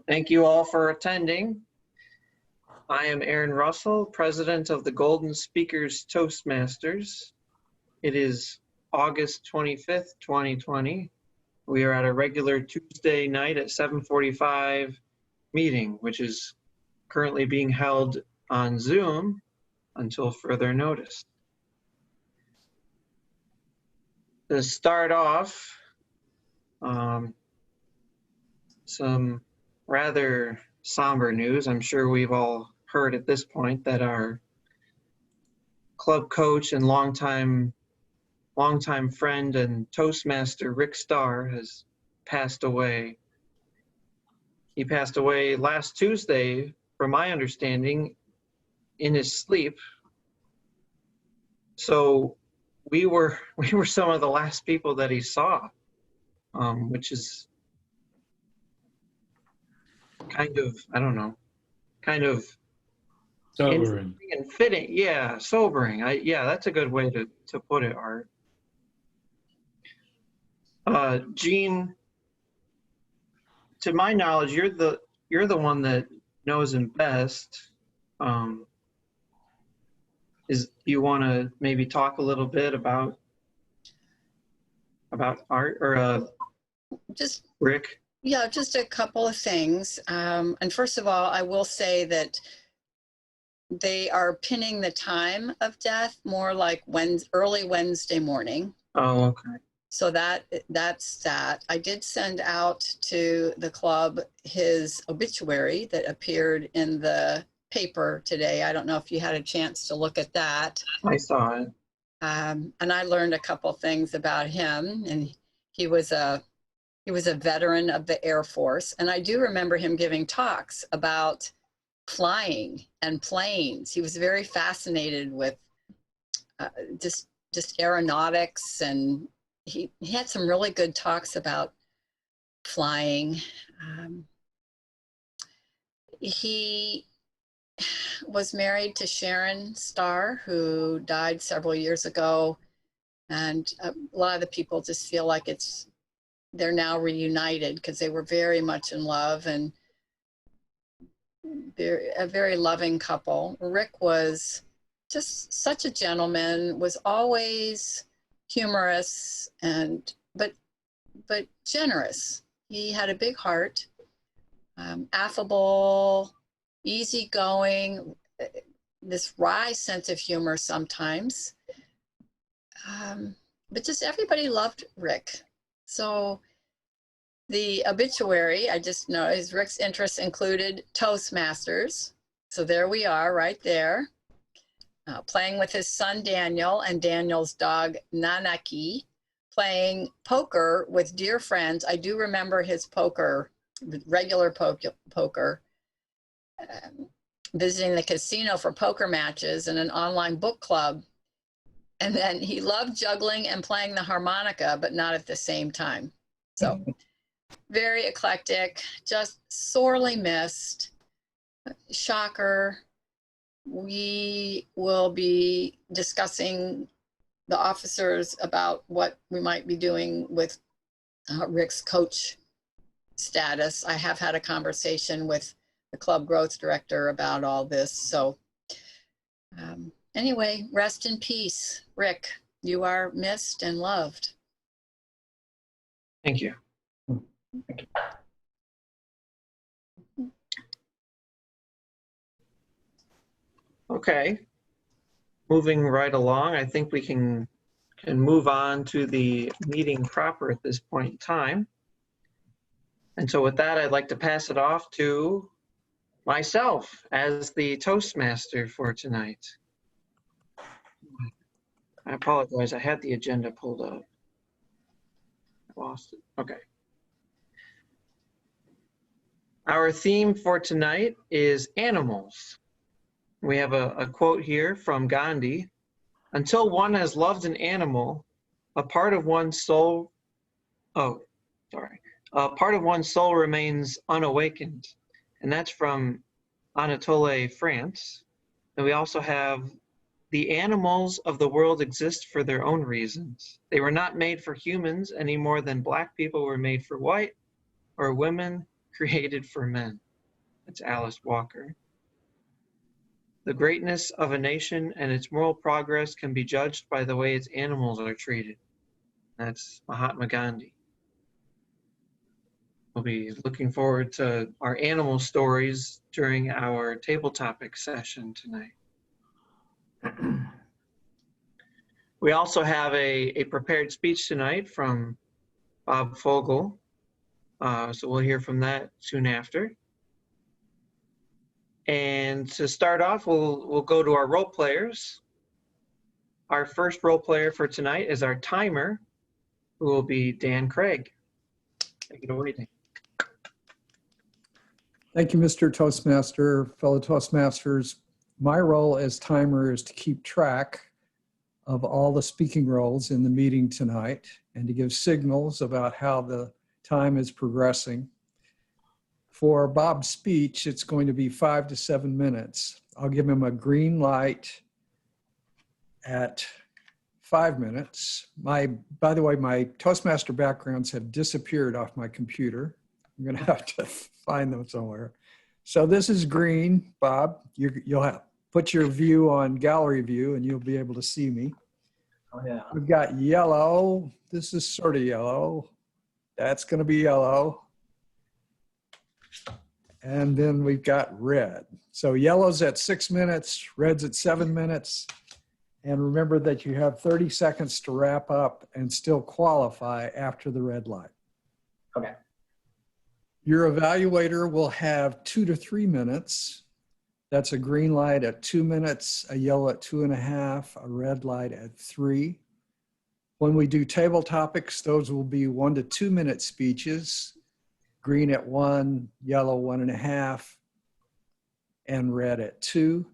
Thank you all for attending. I am Aaron Russell, president of the Golden Speakers Toastmasters. It is August 25th, 2020. We are at a regular Tuesday night at 7:45 meeting, which is currently being held on Zoom until further notice. To start off, some rather somber news. I'm sure we've all heard at this point that our club coach and longtime friend and Toastmaster Rick Starr has passed away. He passed away last Tuesday, from my understanding, in his sleep. So we were some of the last people that he saw, which is kind of, I don't know, kind of sobering and fitting. Yeah, sobering. Yeah, that's a good way to put it, Art. Jean, to my knowledge, you're the one that knows him best. You want to maybe talk a little bit about Art or just Rick? Yeah, just a couple of things. And first of all, I will say that they are pinning the time of death more like early Wednesday morning. Oh, okay. So that's that. I did send out to the club his obituary that appeared in the paper today. I don't know if you had a chance to look at that. I saw it. And I learned a couple things about him, and he was a veteran of the Air Force, and I do remember him giving talks about flying and planes. He was very fascinated with just aeronautics, and he had some really good talks about flying. He was married to Sharon Starr, who died several years ago, and a lot of the people just feel like they're now reunited because they were very much in love and a very loving couple. Rick was just such a gentleman, was always humorous but generous. He had a big heart, affable, easygoing, this wry sense of humor sometimes. But just everybody loved Rick. So the obituary, I just noticed Rick's interests included Toastmasters. So there we are right there, playing with his son Daniel and Daniel's dog Nanaki, playing poker with dear friends. I do remember his poker, regular poker, visiting the casino for poker matches and an online book club. And then he loved juggling and playing the harmonica, but not at the same time. So very eclectic, just sorely missed. Shocker. We will be discussing the officers about what we might be doing with Rick's coach status. I have had a conversation with the club growth director about all this. So anyway, rest in peace, Rick. You are missed and loved. Thank you. Okay, moving right along, I think we can move on to the meeting proper at this point in time. And so with that, I'd like to pass it off to myself as the Toastmaster for tonight. I apologize, I had the agenda pulled up. I lost it. Okay. Our theme for tonight is animals. We have a quote here from Gandhi. Until one has loved an animal, a part of one's soul, a part of one's soul remains unawakened. And that's from Anatole France. And we also have, the animals of the world exist for their own reasons. They were not made for humans any more than black people were made for white, or women created for men. That's Alice Walker. The greatness of a nation and its moral progress can be judged by the way its animals are treated. That's Mahatma Gandhi. We'll be looking forward to our animal stories during our table topic session tonight. We also have a prepared speech tonight from Bob Fogel. So we'll hear from that soon after. And to start off, we'll go to our role players. Our first role player for tonight is our timer, who will be Dan Craig. Take it away, Dan. Thank you, Mr. Toastmaster, fellow Toastmasters. My role as timer is to keep track of all the speaking roles in the meeting tonight and to give signals about how the time is progressing. For Bob's speech, it's going to be 5 to 7 minutes. I'll give him a green light at 5 minutes. By the way, my Toastmaster backgrounds have disappeared off my computer. I'm going to have to find them somewhere. So this is green, Bob. You'll have put your view on gallery view and you'll be able to see me. Oh, yeah. We've got yellow. This is sort of yellow. That's going to be yellow. And then we've got red. So yellow's at 6 minutes, red's at 7 minutes. And remember that you have 30 seconds to wrap up and still qualify after the red light. Okay. Your evaluator will have 2 to 3 minutes. That's a green light at 2 minutes, a yellow at 2.5, a red light at 3. When we do table topics, those will be 1 to 2 minute speeches. Green at 1, yellow 1.5, and red at 2.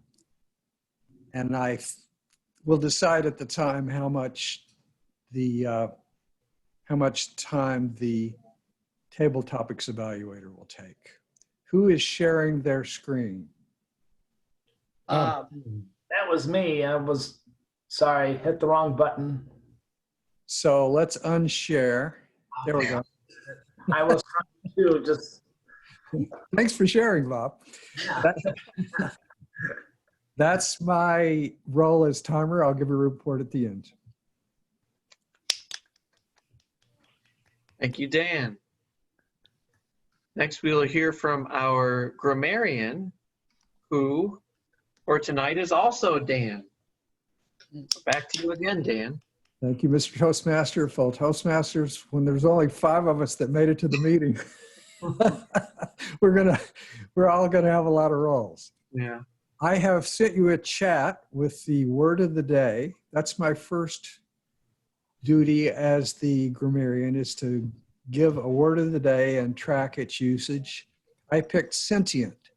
And I will decide at the time how much time the table topics evaluator will take. Who is sharing their screen? That was me. I was sorry, hit the wrong button. So let's unshare. There we go. I was trying to just. Thanks for sharing, Bob. Yeah. That's my role as timer. I'll give a report at the end. Thank you, Dan. Next, we'll hear from our grammarian, who for tonight is also Dan. Back to you again, Dan. Thank you, Mr. Toastmaster, fellow Toastmasters. When there's only 5 of us that made it to the meeting, we're all gonna have a lot of roles. Yeah. I have sent you a chat with the word of the day. That's my first duty as the grammarian, is to give a word of the day and track its usage. I picked sentient,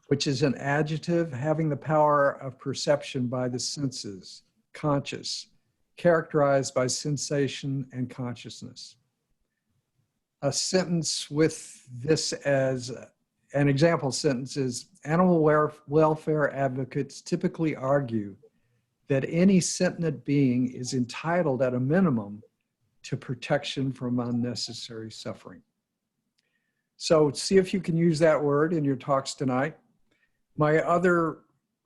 which is an adjective having the power of perception by the senses, conscious, characterized by sensation and consciousness. A sentence with this as an example sentence is, animal welfare advocates typically argue that any sentient being is entitled at a minimum to protection from unnecessary suffering. So see if you can use that word in your talks tonight. My other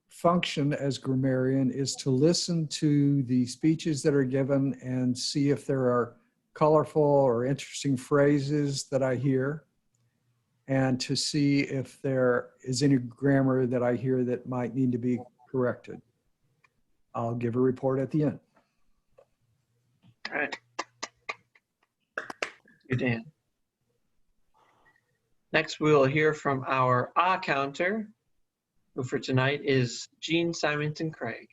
function as grammarian is to listen to the speeches that are given and see if there are colorful or interesting phrases that I hear, and to see if there is any grammar that I hear that might need to be corrected. I'll give a report at the end. All right. Thank you, Dan. Next, we'll hear from our counter, who for tonight is Jean Symington Craig.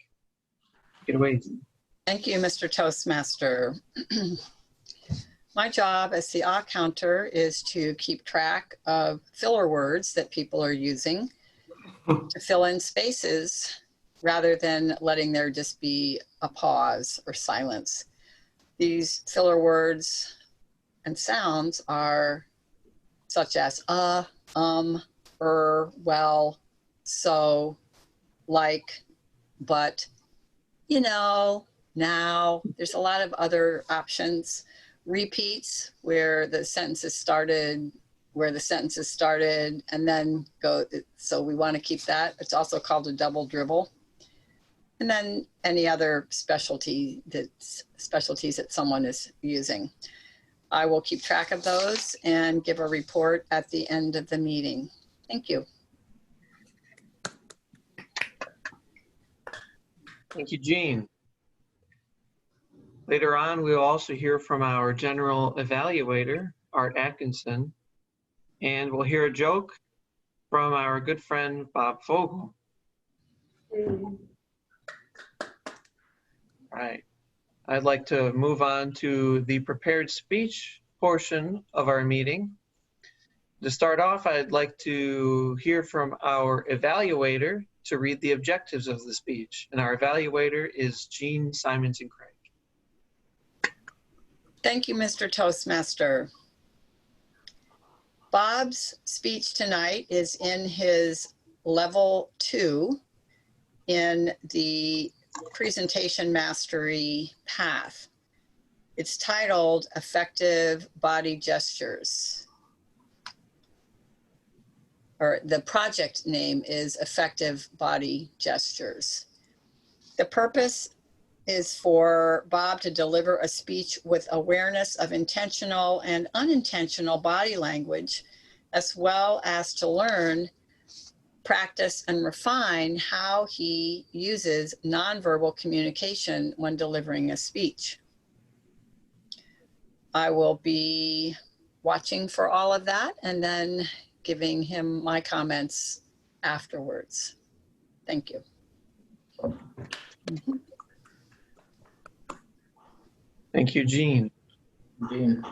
Get away, Jean. Thank you, Mr. Toastmaster. My job as the counter is to keep track of filler words that people are using to fill in spaces rather than letting there just be a pause or silence. These filler words and sounds are such as well, so, like, but, you know, now. There's a lot of other options. Repeats, where the sentence is started where the sentences started and then go. So we want to keep that. It's also called a double dribble. And then any other specialties that someone is using. I will keep track of those and give a report at the end of the meeting. Thank you. Thank you, Jean. Later on, we will also hear from our general evaluator, Art Atkinson, and we'll hear a joke from our good friend, Bob Fogel. All right. I'd like to move on to the prepared speech portion of our meeting. To start off, I'd like to hear from our evaluator to read the objectives of the speech. And our evaluator is Jean Symington Craig. Thank you, Mr. Toastmaster. Bob's speech tonight is in his level 2 in the presentation mastery path. It's titled Effective Body Gestures. Or the project name is Effective Body Gestures. The purpose is for Bob to deliver a speech with awareness of intentional and unintentional body language, as well as to learn, practice, and refine how he uses nonverbal communication when delivering a speech. I will be watching for all of that and then giving him my comments afterwards. Thank you. Thank you, Jean. Jean.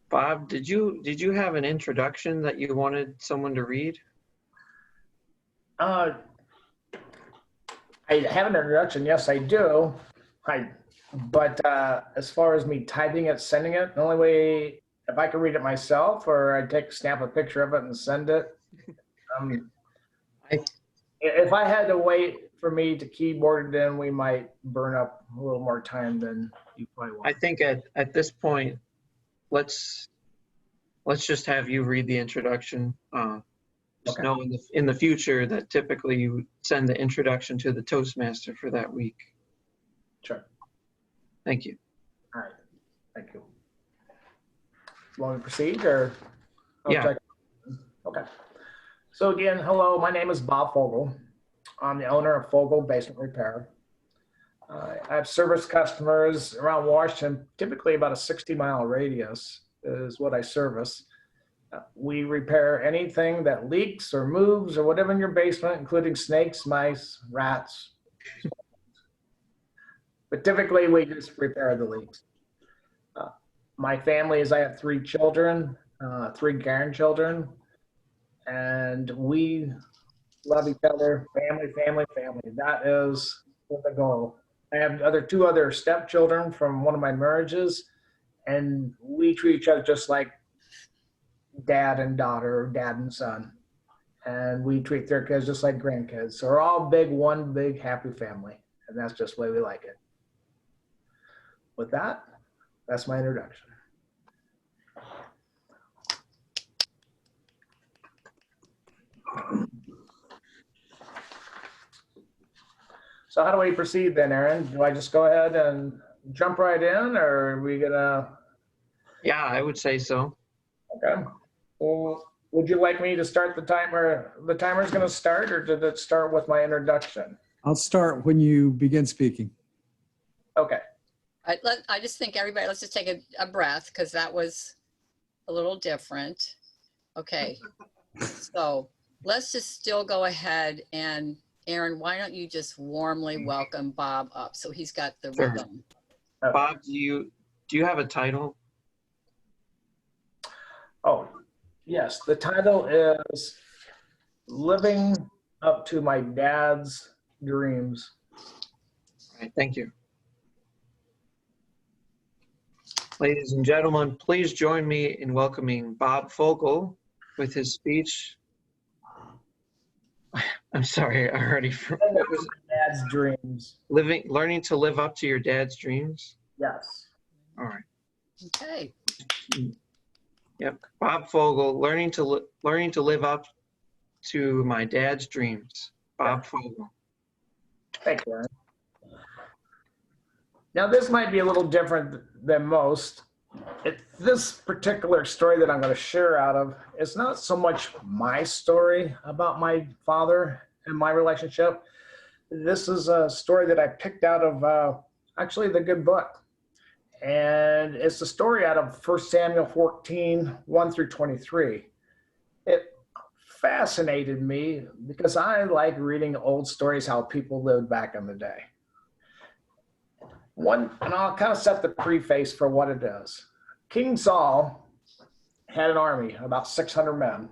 Bob, did you have an introduction that you wanted someone to read? I have an introduction. Yes, I do. But as far as me typing it, sending it, the only way, if I could read it myself, or I'd snap a picture of it and send it. If I had to wait for me to keyboard it in, we might burn up a little more time than you probably want. I think at this point, let's just have you read the introduction. Just Okay. know in the future that typically you send the introduction to the Toastmaster for that week. Sure. Thank you. All right. Thank you. Want to proceed or? Yeah. Okay. So again, hello, my name is Bob Fogel. I'm the owner of Fogel Basement Repair. I have service customers around Washington, typically about a 60-mile radius is what I service. We repair anything that leaks or moves or whatever in your basement, including snakes, mice, rats. But typically we just repair the leaks. My family is, I have 3 children, 3 grandchildren, and we love each other, family, family, family. That is the goal. I have 2 other stepchildren from one of my marriages, and we treat each other just like dad and daughter, dad and son. And we treat their kids just like grandkids. So we're all one big happy family, and that's just the way we like it. With that, that's my introduction. So how do we proceed then, Aaron? Do I just go ahead and jump right in, or are we gonna? Yeah, I would say so. Okay. Well, would you like me to start the timer? The timer's gonna start, or did it start with my introduction? I'll start when you begin speaking. Okay. I just think everybody, let's just take a breath because that was a little different. Okay, so let's just still go ahead and Aaron, why don't you just warmly welcome Bob up so he's got the Sure. rhythm. Okay. Bob, do you have a title? Oh, yes. The title is Living Up to My Dad's Dreams. All right, thank you. Ladies and gentlemen, please join me in welcoming Bob Fogel with his speech. I'm sorry, I already. What was it? Dad's dreams. Learning to live up to your dad's dreams. Yes. All right. Okay. Yep. Bob Fogel, learning to live up to my dad's dreams. Bob Fogel. Thank you, Aaron. Now, this might be a little different than most. This particular story that I'm going to share out of is not so much my story about my father and my relationship. This is a story that I picked out of actually the good book. And it's the story out of 1 Samuel 14, 1 through 23. It fascinated me because I like reading old stories, how people lived back in the day. And I'll kind of set the preface for what it is. King Saul had an army, about 600 men,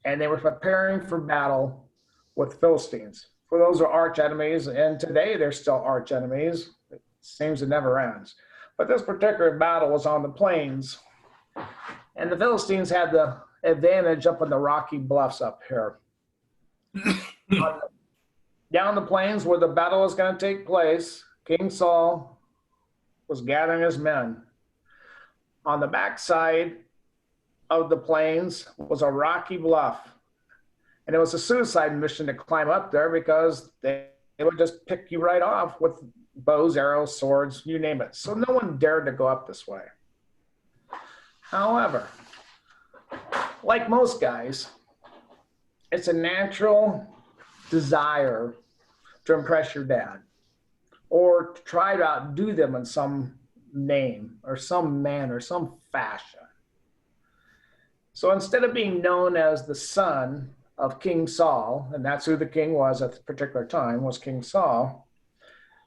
and they were preparing for battle with Philistines. For those are arch enemies, and today they're still arch enemies. It seems it never ends. But this particular battle was on the plains, and the Philistines had the advantage up on the rocky bluffs up here. Down the plains where the battle was going to take place, King Saul was gathering his men. On the backside of the plains was a rocky bluff. And it was a suicide mission to climb up there because they would just pick you right off with bows, arrows, swords, you name it. So no one dared to go up this way. However, like most guys, it's a natural desire to impress your dad or to try to outdo them in some name or some manner, some fashion. So instead of being known as the son of King Saul, and that's who the king was at the particular time, was King Saul,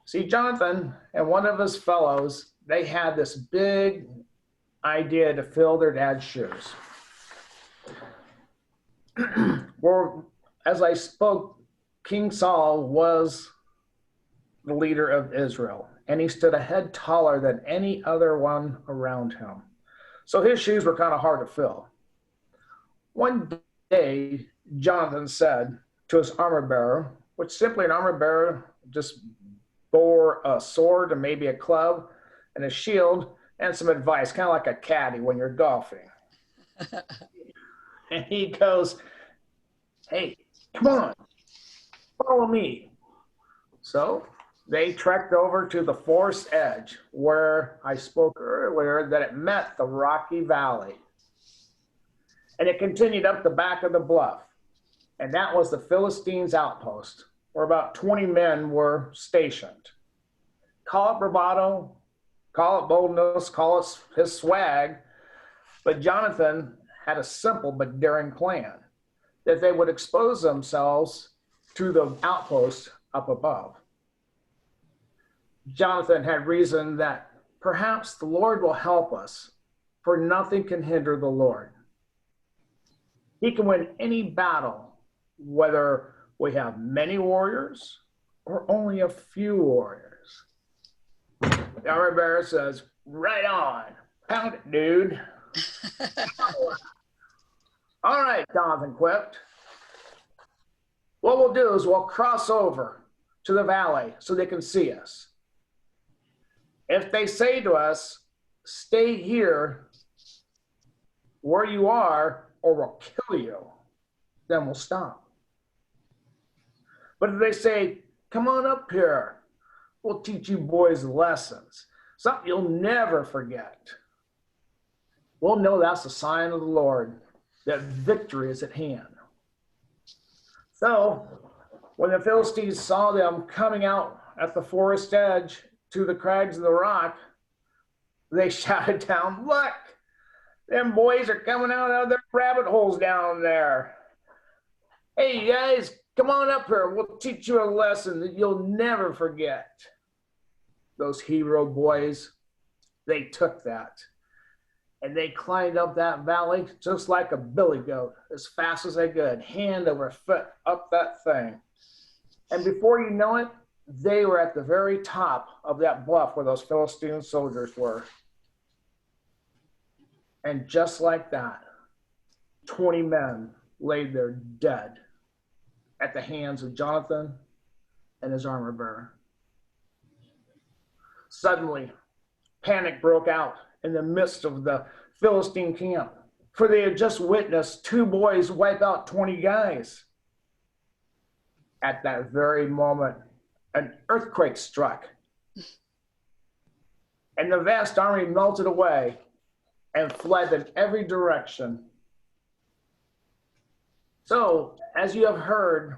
see, Jonathan and one of his fellows, they had this big idea to fill their dad's shoes. Well, as I spoke, King Saul was the leader of Israel, and he stood a head taller than any other one around him. So his shoes were kind of hard to fill. One day, Jonathan said to his armor bearer, which simply an armor bearer just bore a sword and maybe a club and a shield and some advice, kind of like a caddy when you're golfing. And he goes, "Hey, come on, follow me." So they trekked over to the forest edge where I spoke earlier that it met the rocky valley. And it continued up the back of the bluff. And that was the Philistines' outpost, where about 20 men were stationed. Call it bravado, call it boldness, call it his swag, but Jonathan had a simple but daring plan, that they would expose themselves to the outpost up above. Jonathan had reasoned that perhaps the Lord will help us, for nothing can hinder the Lord. He can win any battle, whether we have many warriors or only a few warriors. The armor bearer says, "Right on, pound it, dude." All right, Jonathan quipped. What we'll do is we'll cross over to the valley so they can see us. If they say to us, "Stay here where you are or we'll kill you," then we'll stop. But if they say, "Come on up here, we'll teach you boys lessons, something you'll never forget," we'll know that's a sign of the Lord, that victory is at hand. So when the Philistines saw them coming out at the forest edge to the crags of the rock, they shouted down, "Look, them boys are coming out of their rabbit holes down there. Hey, you guys, come on up here. We'll teach you a lesson that you'll never forget." Those hero boys, they took that. And they climbed up that valley just like a billy goat, as fast as they could, hand over foot up that thing. And before you know it, they were at the very top of that bluff where those Philistine soldiers were. And just like that, 20 men laid there dead at the hands of Jonathan and his armor bearer. Suddenly, Panic broke out in the midst of the Philistine camp, for they had just witnessed 2 boys wipe out 20 guys. At that very moment, an earthquake struck, and the vast army melted away and fled in every direction. So, as you have heard,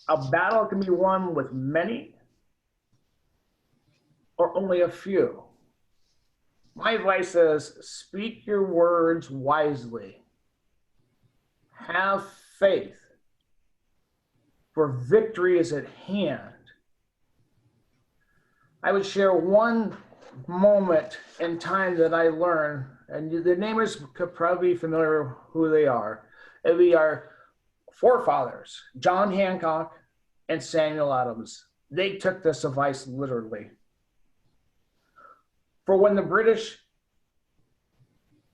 a battle can be won with many or only a few. My advice is speak your words wisely. Have faith, for victory is at hand. I would share one moment in time that I learned, and the neighbors could probably be familiar with who they are. It'd be our forefathers, John Hancock and Samuel Adams. They took this advice literally. For when the British,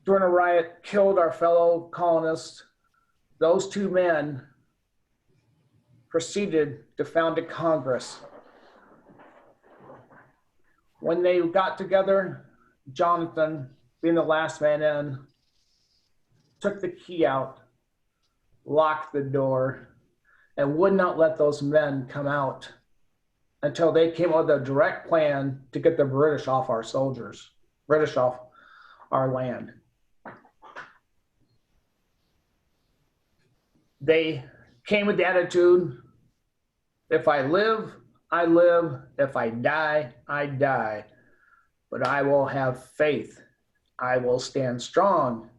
during a riot, killed our fellow colonists, those 2 men proceeded to found a Congress. When they got together, Jonathan, being the last man in, took the key out, locked the door, and would not let those men come out until they came up with a direct plan to get the British off our soldiers, British off our land. They came with the attitude, if I live, I live. If I die, I die. But I will have faith. I will stand strong.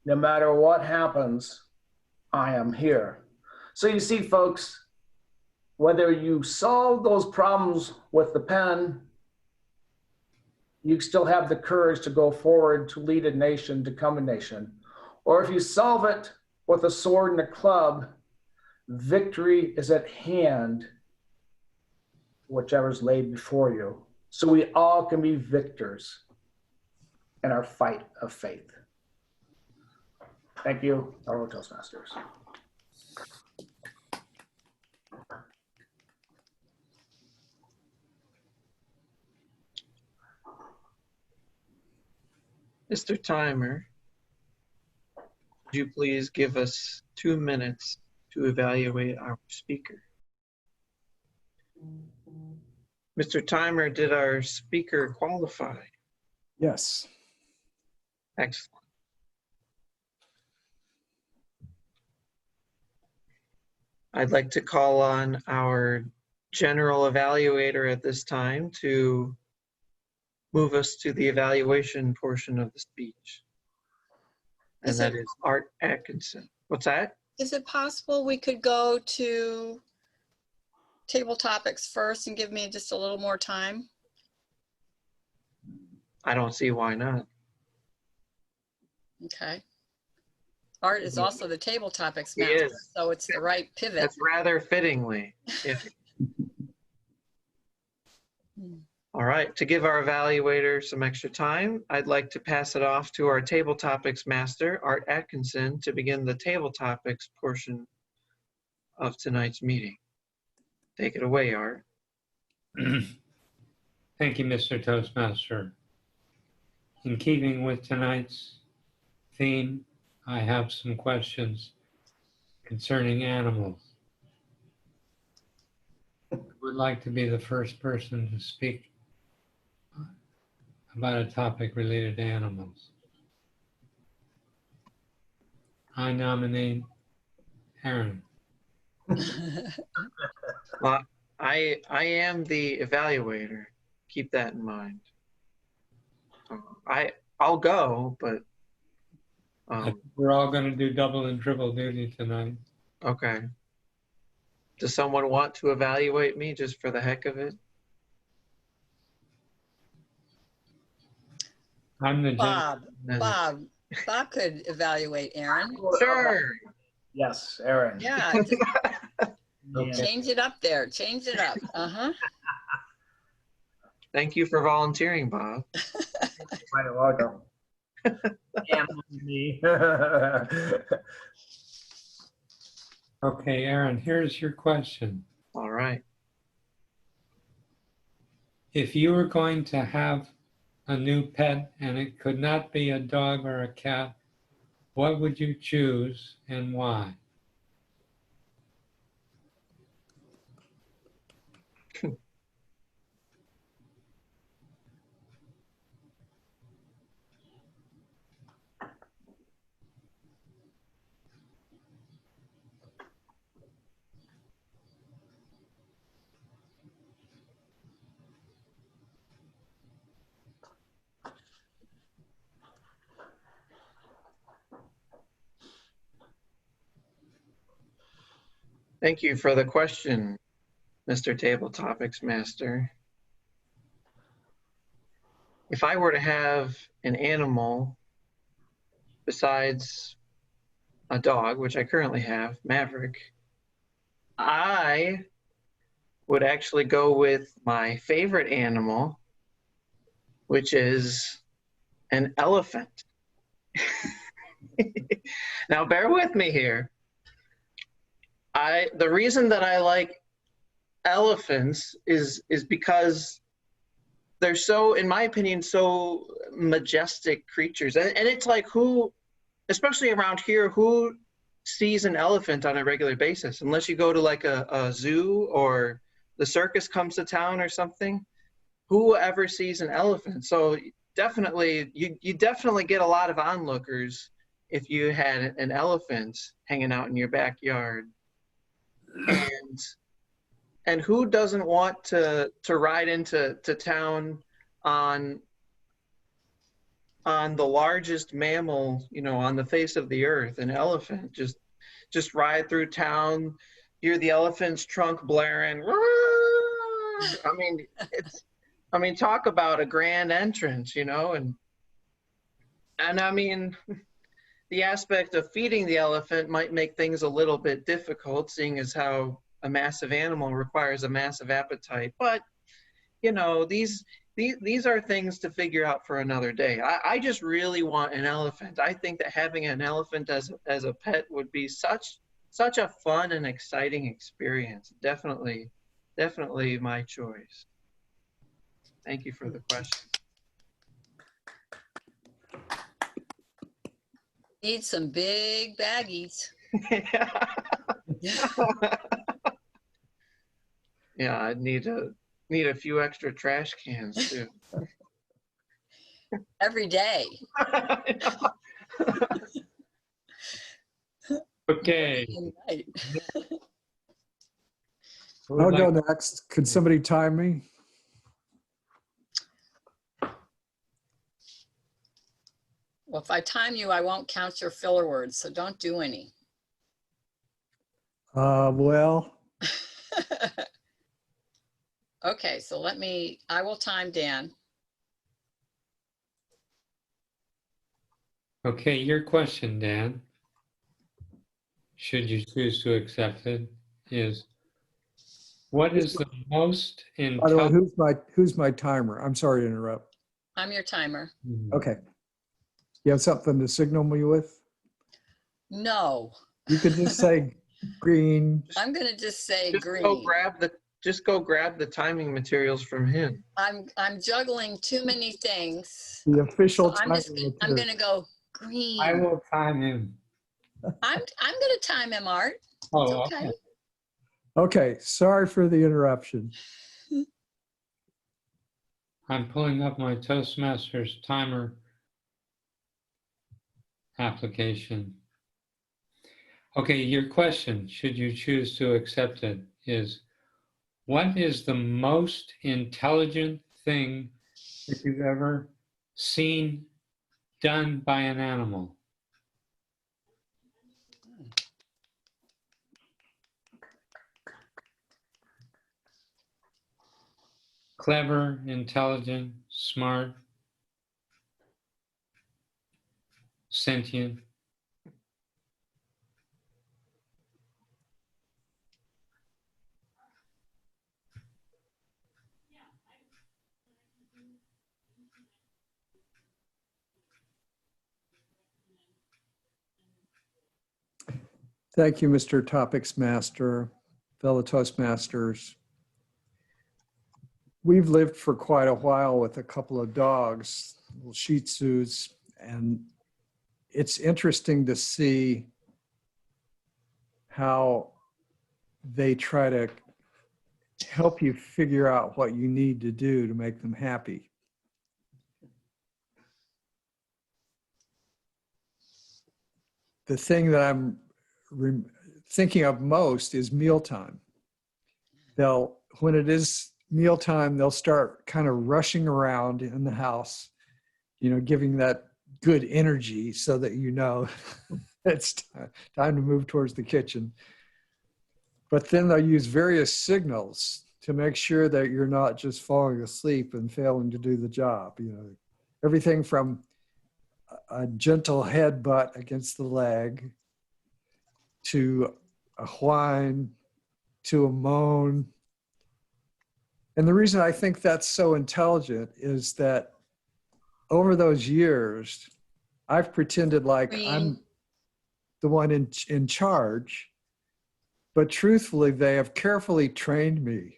No matter what happens, I am here. So you see, folks, whether you solve those problems with the pen, you still have the courage to go forward to lead a nation, to become a nation. Or if you solve it with a sword and a club, victory is at hand, whichever's laid before you. So we all can be victors in our fight of faith. Thank you, fellow Toastmasters. Mr. Timer, would you please give us 2 minutes to evaluate our speaker? Mr. Timer, did our speaker qualify? Yes. Excellent. I'd like to call on our general evaluator at this time to move us to the evaluation portion of the speech. And that is Art Atkinson. What's that? Is it possible we could go to table topics first and give me just a little more time? I don't see why not. Okay. Art is also the table topics He master, is. so it's the right pivot. That's rather fittingly. If... All right, to give our evaluator some extra time, I'd like to pass it off to our table topics master, Art Atkinson, to begin the table topics portion of tonight's meeting. Take it away, Art. Thank you, Mr. Toastmaster. In keeping with tonight's theme, I have some questions concerning animals. I would like to be the first person to speak about a topic related to animals. I nominate Aaron. Well, I am the evaluator. Keep that in mind. I'll go, but We're all going to do double and triple duty tonight. okay. Does someone want to evaluate me just for the heck of it? I'm the Bob could evaluate Aaron. Sure. Yes, Aaron. Yeah, Okay. change it up there. Change it up. Uh-huh. Thank you for volunteering, Bob. Quite welcome. Me. Okay, Aaron, here's your question. All right. If you were going to have a new pet and it could not be a dog or a cat, what would you choose and why? Thank you for the question, Mr. Table Topics Master. If I were to have an animal besides a dog, which I currently have, Maverick, I would actually go with my favorite animal, which is an elephant. Now, bear with me here. The reason that I like elephants is because they're so, in my opinion, so majestic creatures. And it's like, who, especially around here, who sees an elephant on a regular basis? Unless you go to like a zoo or the circus comes to town or something, who ever sees an elephant? So definitely, you definitely get a lot of onlookers if you had an elephant hanging out in your backyard. And who doesn't want to ride into town on the largest mammal, on the face of the earth, an elephant? Just ride through town, hear the elephant's trunk blaring. I mean, talk about a grand entrance, and I mean, the aspect of feeding the elephant might make things a little bit difficult, seeing as how a massive animal requires a massive appetite. But, these are things to figure out for another day. I just really want an elephant. I think that having an elephant as a pet would be such a fun and exciting experience. Definitely my choice. Thank you for the question. Need some big baggies. Yeah, I'd need a few extra trash cans too. Every day. Okay. Right. I'll go next. Could somebody time me? Well, if I time you, I won't count your filler words, so don't do any. Well, Okay, so I will time Dan. Okay, your question, Dan, should you choose to accept it, is what is the most by the way, intelligent? who's my timer? I'm sorry to interrupt. I'm your timer. Okay. You have something to signal me with? No, You could just say green. I'm gonna just say Just green. go grab the timing materials from him. I'm juggling too many things. The official So I'm timer. gonna go green. I will time him. I'm gonna time him, Art. It's Oh, okay. Okay, sorry for the interruption. I'm pulling up my Toastmasters timer application. Okay, your question, should you choose to accept it, is what is the most intelligent thing that you've ever seen done by an animal? Clever, intelligent, smart, sentient. Thank you, Mr. Topics Master, fellow Toastmasters. we've lived for quite a while with a couple of dogs, little Shih Tzus, and it's interesting to see how they try to help you figure out what you need to do to make them happy. The thing that I'm thinking of most is mealtime. When it is mealtime, they'll start kind of rushing around in the house, giving that good energy so that it's time to move towards the kitchen. But then they'll use various signals to make sure that you're not just falling asleep and failing to do the job. Everything from a gentle headbutt against the leg to a whine to a moan. And the reason I think that's so intelligent is that over those years, I've pretended like I'm the one in charge, but truthfully, they have carefully trained me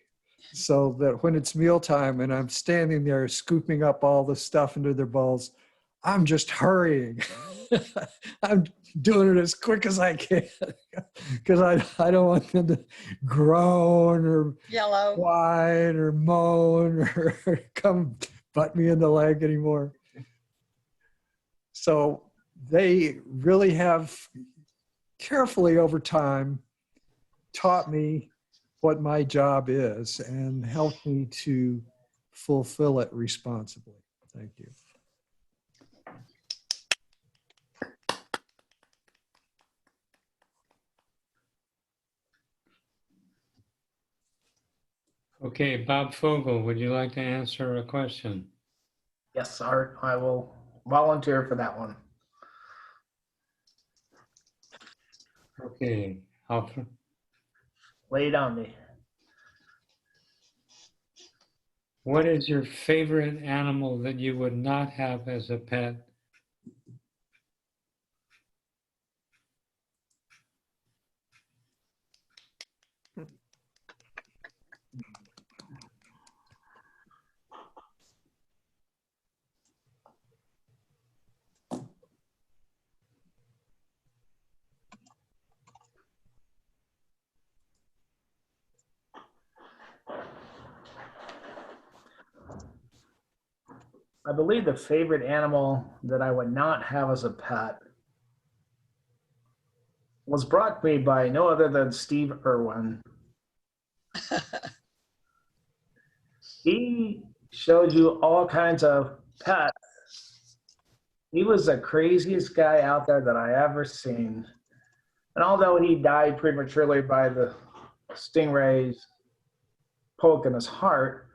so that when it's mealtime and I'm standing there scooping up all the stuff into their bowls, I'm just hurrying. I'm doing it as quick as I can because I don't want them to groan or whine or moan or come butt me in the leg anymore. So they really have carefully over time taught me what my job is and helped me to fulfill it responsibly. Thank you. Okay, Bob Fogel, would you like to answer a question? Yes, Art, I will volunteer for that one. Okay, Lay it on me. what is your favorite animal that you would not have as a pet? I believe the favorite animal that I would not have as a pet was brought to me by no other than Steve Irwin. He showed you all kinds of pets. He was the craziest guy out there that I ever seen. And although he died prematurely by the stingray's poke in his heart,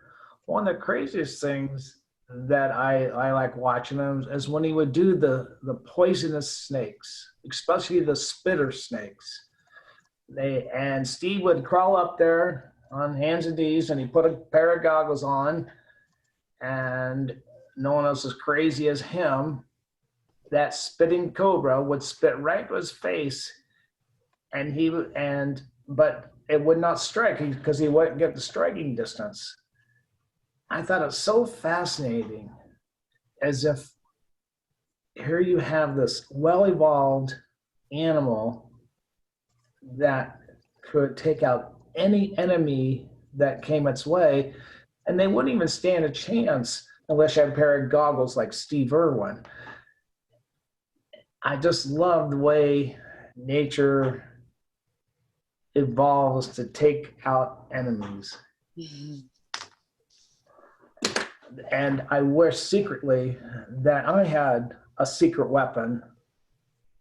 one of the craziest things that I like watching him is when he would do the poisonous snakes, especially the spitter snakes. And Steve would crawl up there on hands and knees, and he put a pair of goggles on, and no one else as crazy as him. That spitting cobra would spit right to his face, but it would not strike because he wouldn't get the striking distance. I thought it was so fascinating, as if here you have this well-evolved animal that could take out any enemy that came its way, and they wouldn't even stand a chance unless you had a pair of goggles like Steve Irwin. I just love the way nature evolves to take out enemies. Mm-hmm. And I wish secretly that I had a secret weapon,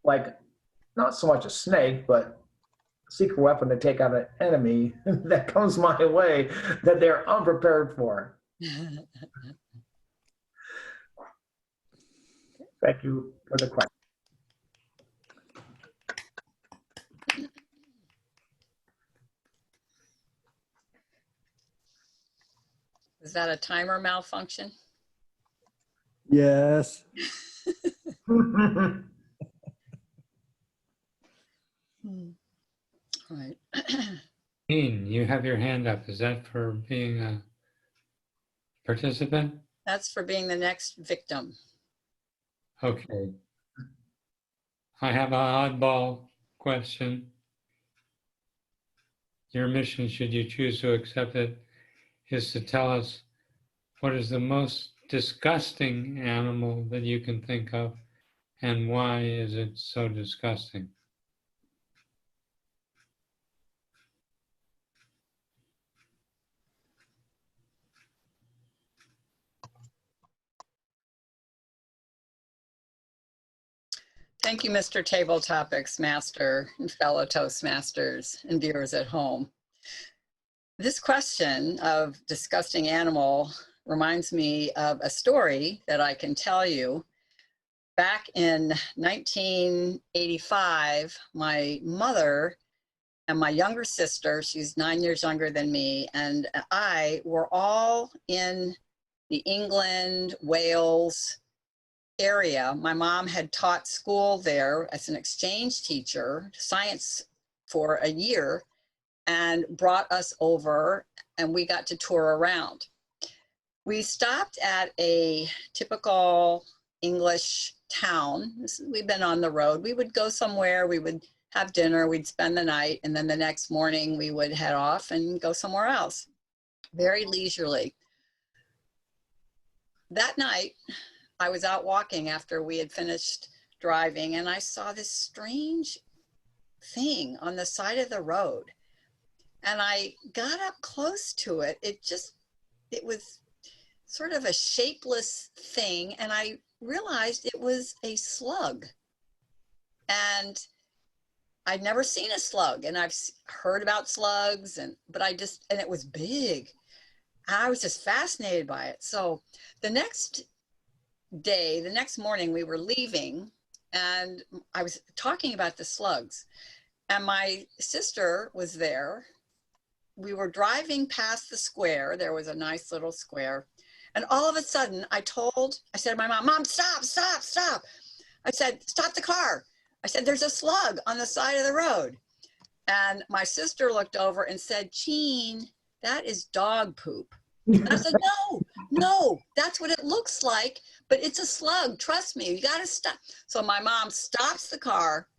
like not so much a snake, but a secret weapon to take out an enemy that comes my way that they're unprepared for. Thank you for the question. Is that a timer malfunction? Yes. All right. Jean, you have your hand up. Is that for being a participant? That's for being the next victim. Okay. I have an oddball question. Your mission, should you choose to accept it, is to tell us what is the most disgusting animal that you can think of and why is it so disgusting? Thank you, Mr. Table Topics Master and fellow Toastmasters and viewers at home. This question of disgusting animal reminds me of a story that I can tell you. Back in 1985, my mother and my younger sister, she's 9 years younger than me, and I were all in the England, Wales area. My mom had taught school there as an exchange teacher, science, for a year, and brought us over, and we got to tour around. We stopped at a typical English town. We've been on the road. We would go somewhere, we would have dinner, we'd spend the night, and then the next morning we would head off and go somewhere else, very leisurely. That night, I was out walking after we had finished driving, and I saw this strange thing on the side of the road. And I got up close to it. It was sort of a shapeless thing, and I realized it was a slug. And I'd never seen a slug, and I've heard about slugs, and it was big. I was just fascinated by it. So the next morning we were leaving, and I was talking about the slugs, and my sister was there. We were driving past the square. There was a nice little square. And all of a sudden I said to my mom, "Mom, stop, stop, stop." I said, "Stop the car." I said, "There's a slug on the side of the road." And my sister looked over and said, "Jean, that is dog poop." And I said, no, that's what it looks like, but it's a slug. Trust me, you gotta stop. So my mom stops the car.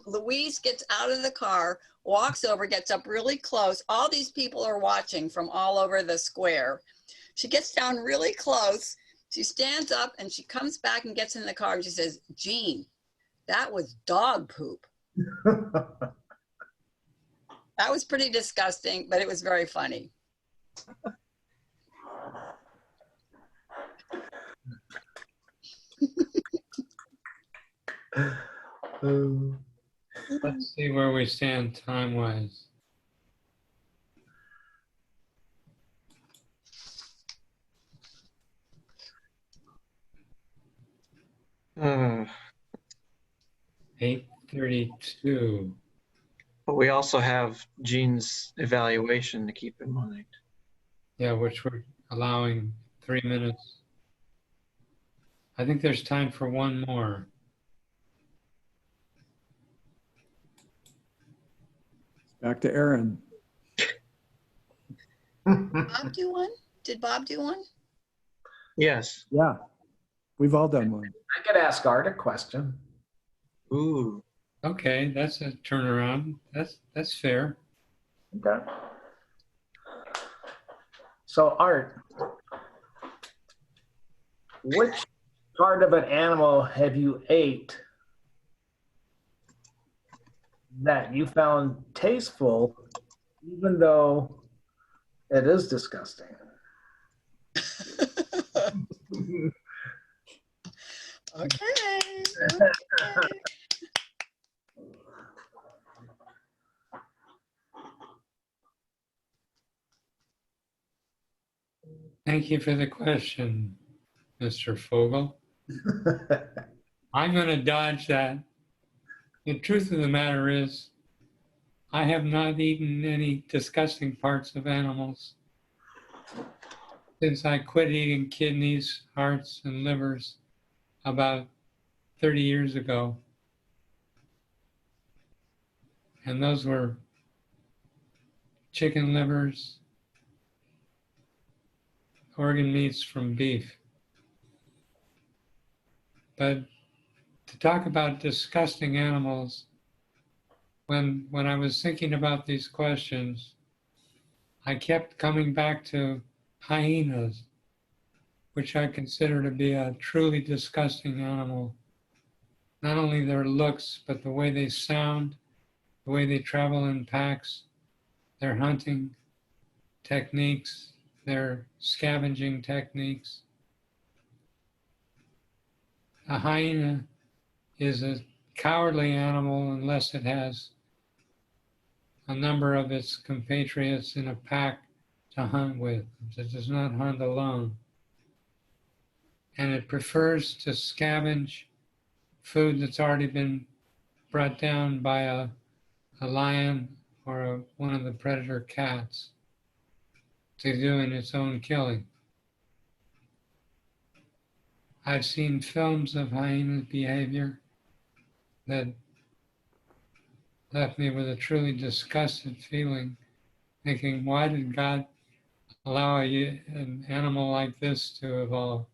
Louise gets out of the car, walks over, gets up really close. All these people are watching from all over the square. She gets down really close. She stands up and she comes back and gets in the car and she says, "Jean, that was dog poop." That was pretty disgusting, but it was very funny. Let's see where we stand time-wise. Uh, 8:32. but we also have Jean's evaluation to keep in mind. Yeah, which we're allowing 3 minutes. I think there's time for one more. Back to Aaron. Bob do one? Did Bob do one? Yes. Yeah, we've all done one. I could ask Art a question. Ooh. Okay, that's a turnaround. That's fair. Okay. So Art, which part of an animal have you ate that you found tasteful, even though it is disgusting? Okay. Thank you for the question, Mr. Fogel. I'm going to dodge that. The truth of the matter is, I have not eaten any disgusting parts of animals since I quit eating kidneys, hearts, and livers about 30 years ago. And those were chicken livers, organ meats from beef. But to talk about disgusting animals, when I was thinking about these questions, I kept coming back to hyenas, which I consider to be a truly disgusting animal. Not only their looks, but the way they sound, the way they travel in packs, their hunting techniques, their scavenging techniques. A hyena is a cowardly animal unless it has a number of its compatriots in a pack to hunt with. It does not hunt alone. And it prefers to scavenge food that's already been brought down by a lion or one of the predator cats to doing its own killing. I've seen films of hyena behavior that left me with a truly disgusted feeling, thinking, why did God allow an animal like this to evolve?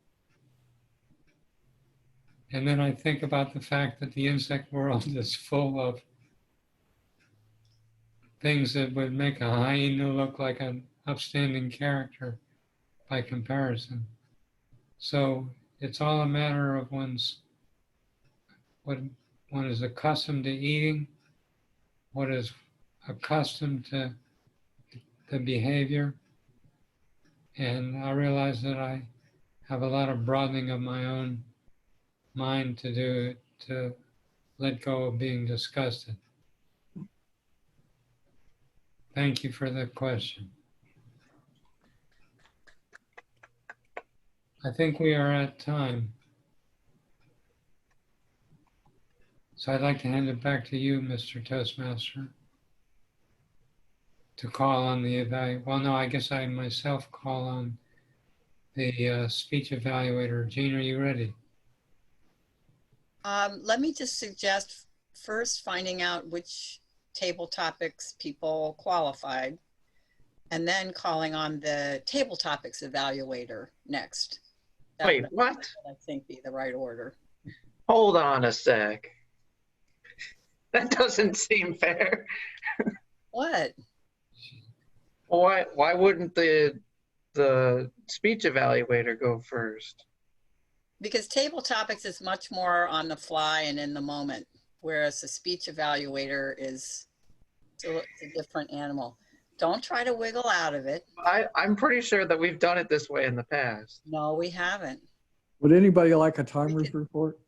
And then I think about the fact that the insect world is full of things that would make a hyena look like an upstanding character by comparison. So it's all a matter of what one is accustomed to eating, what is accustomed to the behavior. And I realize that I have a lot of broadening of my own mind to do to let go of being disgusted. Thank you for the question. I think we are at time. So I'd like to hand it back to you, Mr. Toastmaster, to call on the well, no, I guess I myself call on the speech evaluator. Jean, are you ready? Let me just suggest first finding out which table topics people qualified, and then calling on the table topics evaluator next. That Wait, would, what? I think, be the right order. Hold on a sec. That doesn't seem fair. What? Why wouldn't the speech evaluator go first? Because table topics is much more on the fly and in the moment, whereas the speech evaluator is it's a different animal. Don't try to wiggle out of it. I'm pretty sure that we've done it this way in the past. No, we haven't. Would anybody like a timer's report?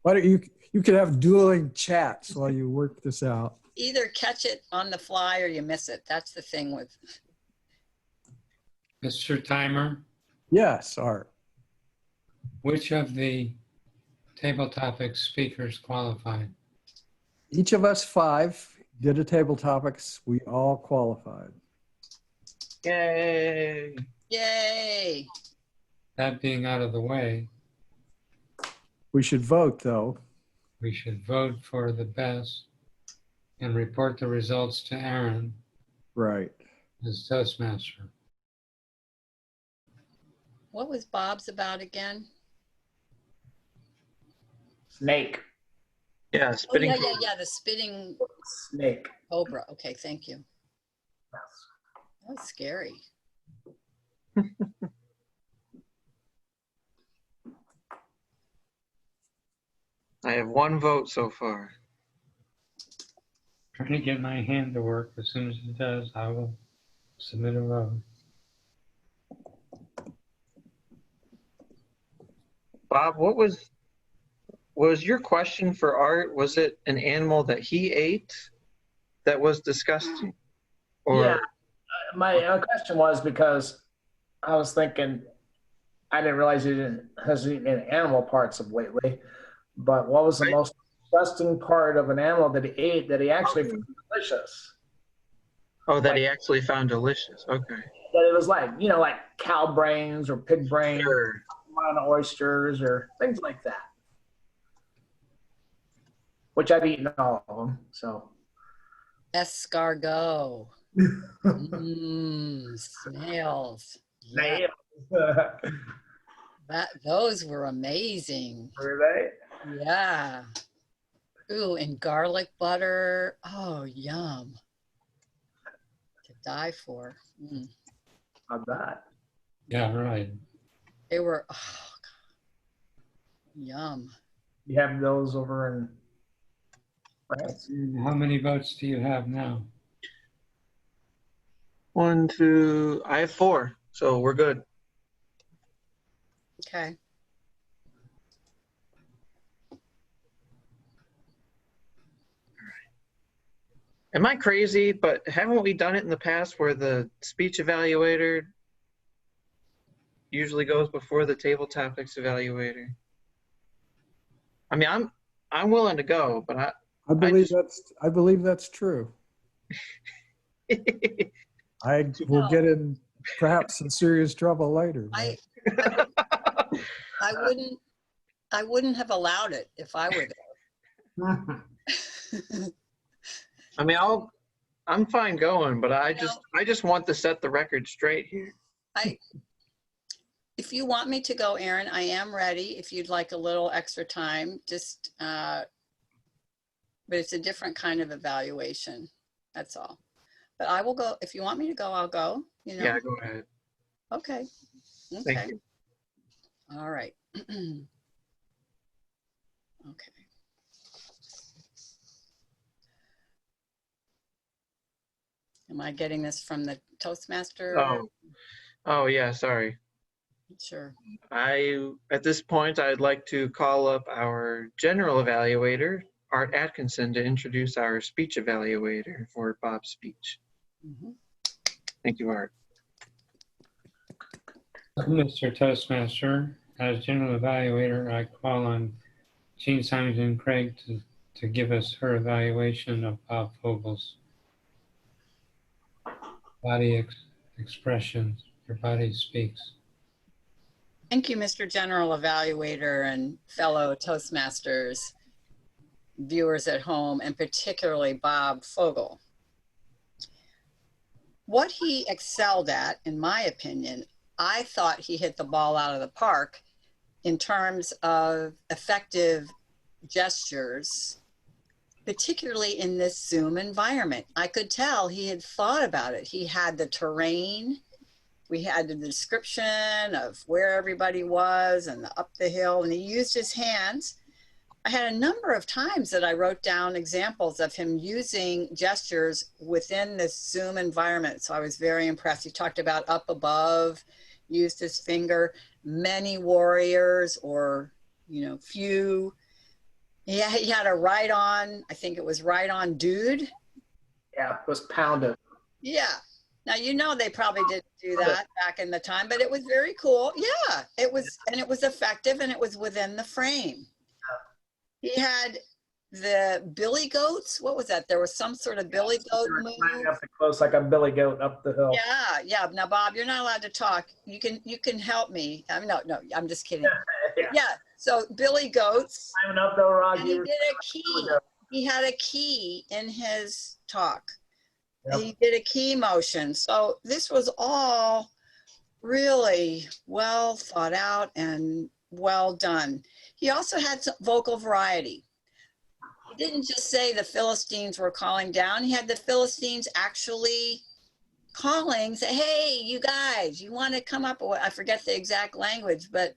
Why don't you could have dueling chats while you work this out. Either catch it on the fly or you miss it. That's the thing with. Mr. Timer, Yes, Art. which of the table topic speakers qualified? Each of us 5 did a table topics. We all qualified. Yay. Yay. That being out of the way, We should vote, though. we should vote for the best and report the results to Aaron Right. as Toastmaster. What was Bob's about again? Snake. Yeah, Oh, spitting. yeah, the spitting Snake. cobra. Okay, thank you. That was scary. I have 1 vote so far. Trying to get my hand to work. As soon as it does, I will submit a vote. Bob, what was your question for Art? Was it an animal that he ate that was disgusting? Or Yeah. My question was because I was thinking, I didn't realize he hasn't eaten any animal parts of lately. But what was the most disgusting part of an animal that he ate that he actually found delicious? Oh, that he actually found delicious. Okay. That it was like, like cow brains or pig brains, Sure. on oysters or things like that. Which I've eaten all of them. So Escargot. Snails. Yeah, Nails. those were amazing. Were they? Yeah. Ooh, and garlic butter. Oh, yum. To die for. Mm. How's that? Yeah, right. They were, oh, yum. You have those over in France? How many votes do you have now? 1, 2, I have 4, so we're good. Okay. Am I crazy? But haven't we done it in the past where the speech evaluator usually goes before the table topics evaluator? I mean, I'm willing to go, but I believe just- that's true. I will get in perhaps some serious trouble later. I wouldn't have allowed it if I were there. I mean, I'm fine going, but I just want to set the record straight here. If you want me to go, Aaron, I am ready. If you'd like a little extra time, just, but it's a different kind of evaluation. That's all. But I will go. If you want me to go, I'll go. You know. Yeah, go ahead. Okay. Thank Okay. you. All right. Okay. Am I getting this from the Toastmaster? Oh yeah, sorry. Sure. At this point, I'd like to call up our general evaluator, Art Atkinson, to introduce our speech evaluator for Bob's speech. Mhm. Thank you, Art. Mr. Toastmaster, as general evaluator, I call on Jean Symington Craig to give us her evaluation of Bob Fogel's body expressions. Your body speaks. Thank you, Mr. General Evaluator and fellow Toastmasters, viewers at home, and particularly Bob Fogel. What he excelled at, in my opinion, I thought he hit the ball out of the park in terms of effective gestures, particularly in this Zoom environment. I could tell he had thought about it. He had the terrain. We had the description of where everybody was and up the hill, and he used his hands. I had a number of times that I wrote down examples of him using gestures within this Zoom environment. So I was very impressed. He talked about up above, used his finger, many warriors, or, few. He had a right on, I think it was right on dude. Yeah, it was pounded. Yeah. Now, they probably didn't do that back in the time, but it was very cool. Yeah, it was effective, and it was within the frame. He had the billy goats. What was that? There was some sort of billy goat move. Up close like a billy goat up the hill. Yeah. Now, Bob, you're not allowed to talk. You can help me. No, I'm just kidding. Yeah. So billy goats. Climbing up though, Rod. And he did a key. He had a key in his talk. Yep. He did a key motion. So this was all really well thought out and well done. He also had some vocal variety. He didn't just say the Philistines were calling down. He had the Philistines actually calling, say, hey, you guys, you want to come up? I forget the exact language, but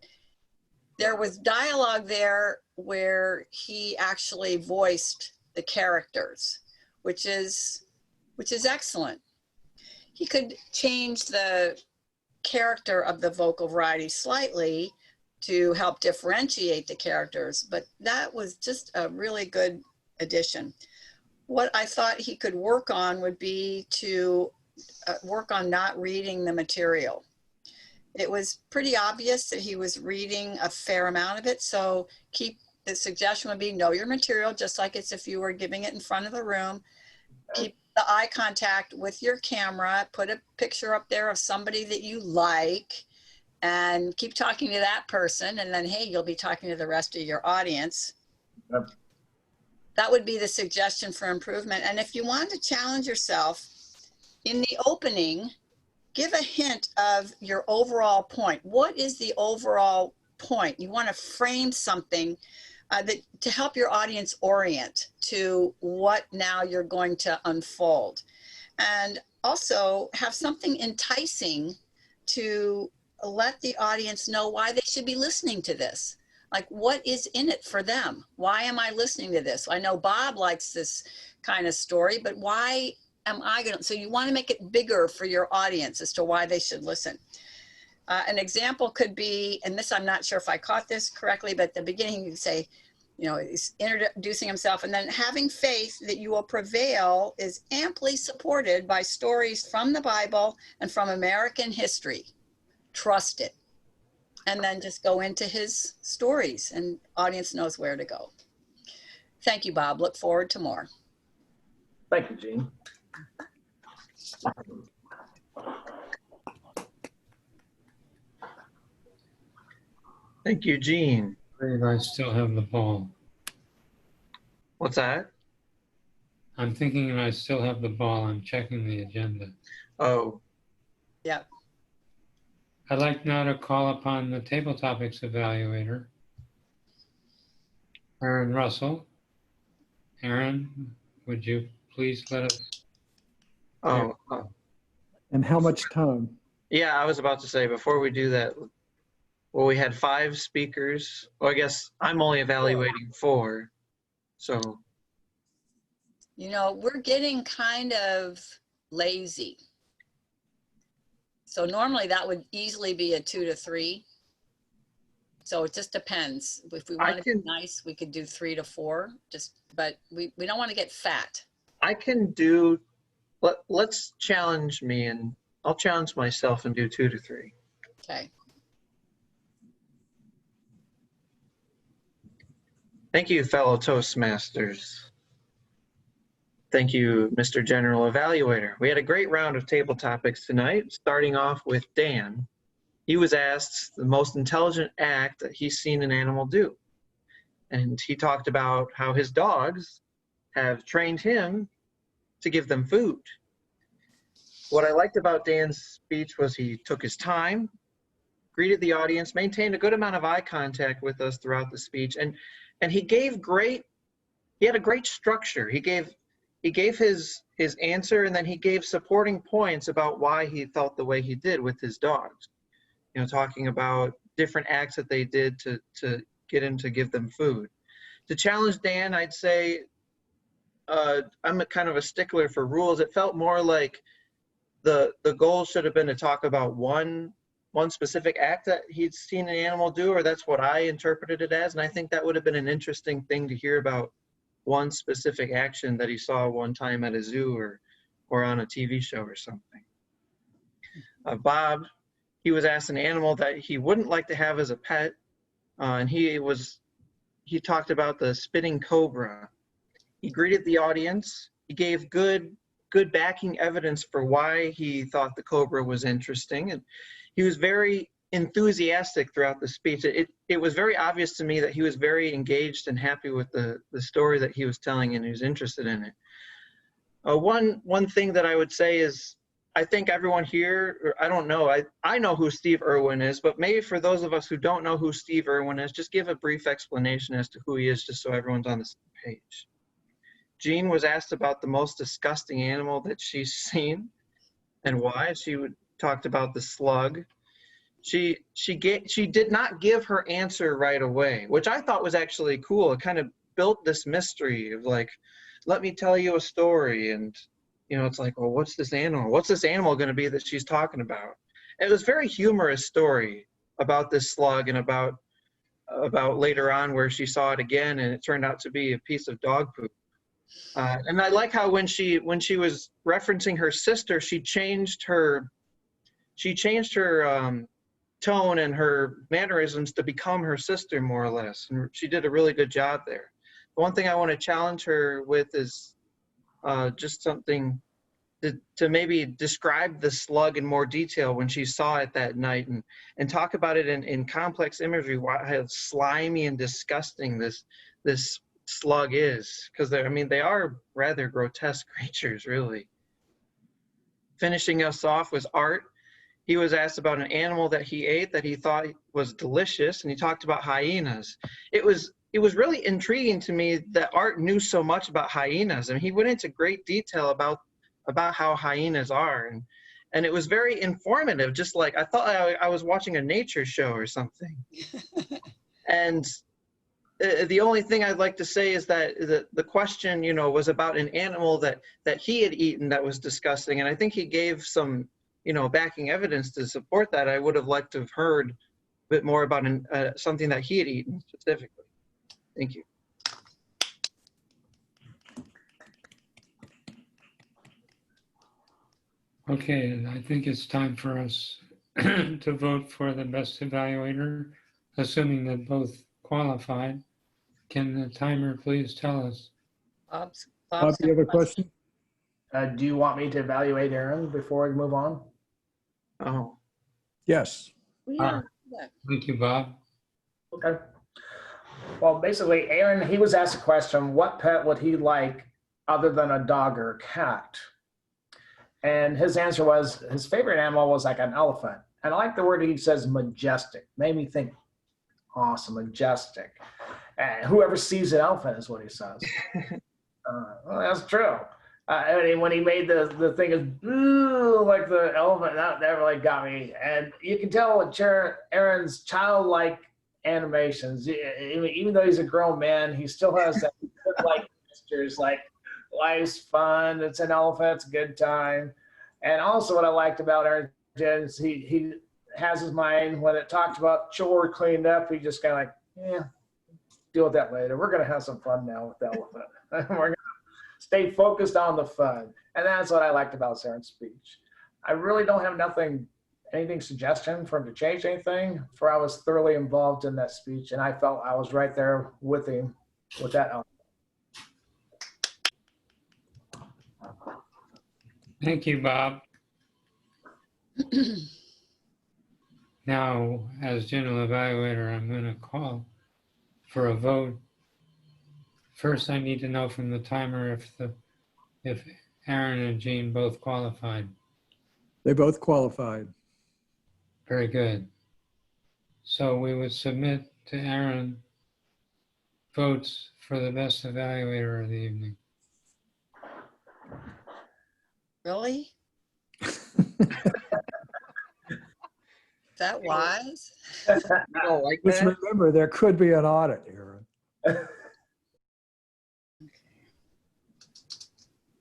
there was dialogue there where he actually voiced the characters, which is excellent. He could change the character of the vocal variety slightly to help differentiate the characters, but that was just a really good addition. What I thought he could work on would be to work on not reading the material. It was pretty obvious that he was reading a fair amount of it, so the suggestion would be know your material just like it's if you were giving it in front of the room. Keep the eye contact with your camera, put a picture up there of somebody that you like, and keep talking to that person, and then, hey, you'll be talking to the rest of your audience. Yep. That would be the suggestion for improvement. And if you want to challenge yourself, in the opening, give a hint of your overall point. What is the overall point? You want to frame something to help your audience orient to what now you're going to unfold. And also have something enticing to let the audience know why they should be listening to this. Like, what is in it for them? Why am I listening to this? I know Bob likes this kind of story, but why am I going to? So you want to make it bigger for your audience as to why they should listen. An example could be, and this, I'm not sure if I caught this correctly, but at the beginning you say, you know, he's introducing himself, and then having faith that you will prevail is amply supported by stories from the Bible and from American history. Trust it. And then just go into his stories, and audience knows where to go. Thank you, Bob. Look forward to more. Thank you, Jean. Thank you, Jean. I still have the ball. What's that? I'm thinking I still have the ball. I'm checking the agenda. Oh, Yeah. I'd like now to call upon the Table Topics Evaluator, Aaron Russell. Aaron, would you please let us? oh, And how much time? yeah, I was about to say, before we do that, well, we had 5 speakers. Well, I guess I'm only evaluating 4. So, You know, we're getting kind of lazy. So normally that would easily be a 2 to 3. So it just depends. If we want to be nice, we could do 3 to 4. But we don't want to get fat. I can do, let's challenge me, and I'll challenge myself and do 2 to 3. Okay. Thank you, fellow Toastmasters. Thank you, Mr. General Evaluator. We had a great round of table topics tonight, starting off with Dan. He was asked the most intelligent act that he's seen an animal do. And he talked about how his dogs have trained him to give them food. What I liked about Dan's speech was he took his time, greeted the audience, maintained a good amount of eye contact with us throughout the speech, and he had a great structure. He gave his answer, and then he gave supporting points about why he felt the way he did with his dogs. You know, talking about different acts that they did to get him to give them food. To challenge Dan, I'd say I'm a kind of a stickler for rules. It felt more like the goal should have been to talk about one specific act that he'd seen an animal do, or that's what I interpreted it as. And I think that would have been an interesting thing to hear about, one specific action that he saw one time at a zoo or on a TV show or something. Bob, he was asked an animal that he wouldn't like to have as a pet, and he talked about the spitting cobra. He greeted the audience. He gave good backing evidence for why he thought the cobra was interesting, and he was very enthusiastic throughout the speech. It was very obvious to me that he was very engaged and happy with the story that he was telling, and he was interested in it. One thing that I would say is, I think everyone here, or I don't know, I know who Steve Irwin is, but maybe for those of us who don't know who Steve Irwin is, just give a brief explanation as to who he is, just so everyone's on the same page. Jean was asked about the most disgusting animal that she's seen and why. She talked about the slug. She did not give her answer right away, which I thought was actually cool. It kind of built this mystery of like, let me tell you a story. And, you know, it's like, well, what's this animal? What's this animal going to be that she's talking about? It was a very humorous story about this slug, and about later on where she saw it again, and it turned out to be a piece of dog poop. And I like how when she was referencing her sister, she changed her tone and her mannerisms to become her sister, more or less. And she did a really good job there. The one thing I want to challenge her with is just something to maybe describe the slug in more detail when she saw it that night, and talk about it in complex imagery, how slimy and disgusting this slug is, because they are rather grotesque creatures, really. finishing us off was Art. He was asked about an animal that he ate that he thought was delicious, and he talked about hyenas. It was really intriguing to me that Art knew so much about hyenas, and he went into great detail about how hyenas are, and it was very informative. Just like I thought I was watching a nature show or something. And the only thing I'd like to say is that the question, was about an animal that he had eaten that was disgusting, and I think he gave some, backing evidence to support that. I would have liked to have heard a bit more about something that he had eaten specifically. Thank you. Okay, I think it's time for us to vote for the best evaluator, assuming that both qualified. Can the timer please tell us? Bob, you have a question? Do you want me to evaluate Aaron before we move on? Oh, Yes. Yeah. Thank you, Bob. Okay. Well, basically, Aaron, he was asked a question, what pet would he like other than a dog or a cat? And his answer was his favorite animal was like an elephant. And I like the word he says majestic. Made me think, awesome, majestic. And whoever sees an elephant is what he says. Well, that's true. And when he made the thing is like the elephant, that really got me. And you can tell with Aaron's childlike animations, even though he's a grown man, he still has that like gestures, like life's fun. It's an elephant. It's a good time. And also, what I liked about Aaron is he has his mind when it talked about chore cleaned up. He just kind of like, yeah, deal with that later. We're gonna have some fun now with the elephant. We're gonna stay focused on the fun. And that's what I liked about Aaron's speech. I really don't have anything suggestion for him to change anything, for I was thoroughly involved in that speech, and I felt I was right there with him with that elephant. Thank you, Bob. Now, as general evaluator, I'm going to call for a vote. First, I need to know from the timer if Aaron and Jean both qualified. They both qualified. Very good. So we would submit to Aaron votes for the best evaluator of the evening. Really? Is that wise? you don't like Just that? remember, there could be an audit, Aaron.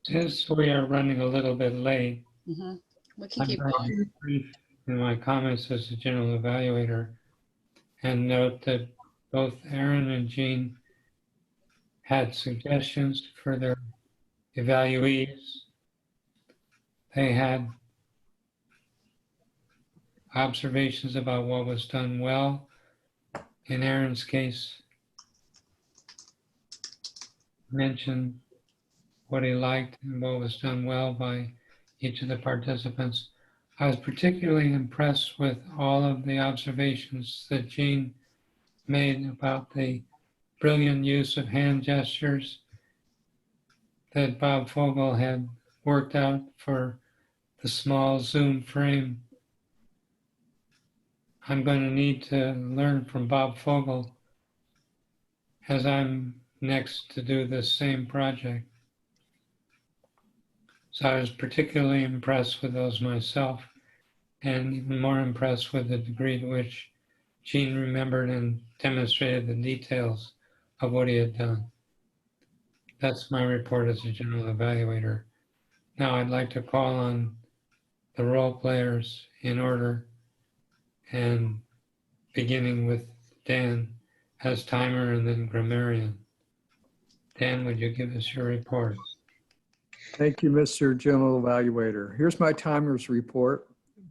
Since we are running a little bit late, Mm-hmm. We can I'm keep going to going. be brief in my comments as a general evaluator and note that both Aaron and Jean had suggestions for their evaluees. They had observations about what was done well. In Aaron's case, mentioned what he liked and what was done well by each of the participants. I was particularly impressed with all of the observations that Jean made about the brilliant use of hand gestures that Bob Fogel had worked out for the small zoom frame. I'm going to need to learn from Bob Fogel as I'm next to do this same project. So I was particularly impressed with those myself, and even more impressed with the degree to which Jean remembered and demonstrated the details of what he had done. That's my report as a general evaluator. Now I'd like to call on the role players in order, and beginning with Dan as timer and then grammarian. Dan, would you give us your report? Thank you, Mr. General Evaluator. Here's my timer's report.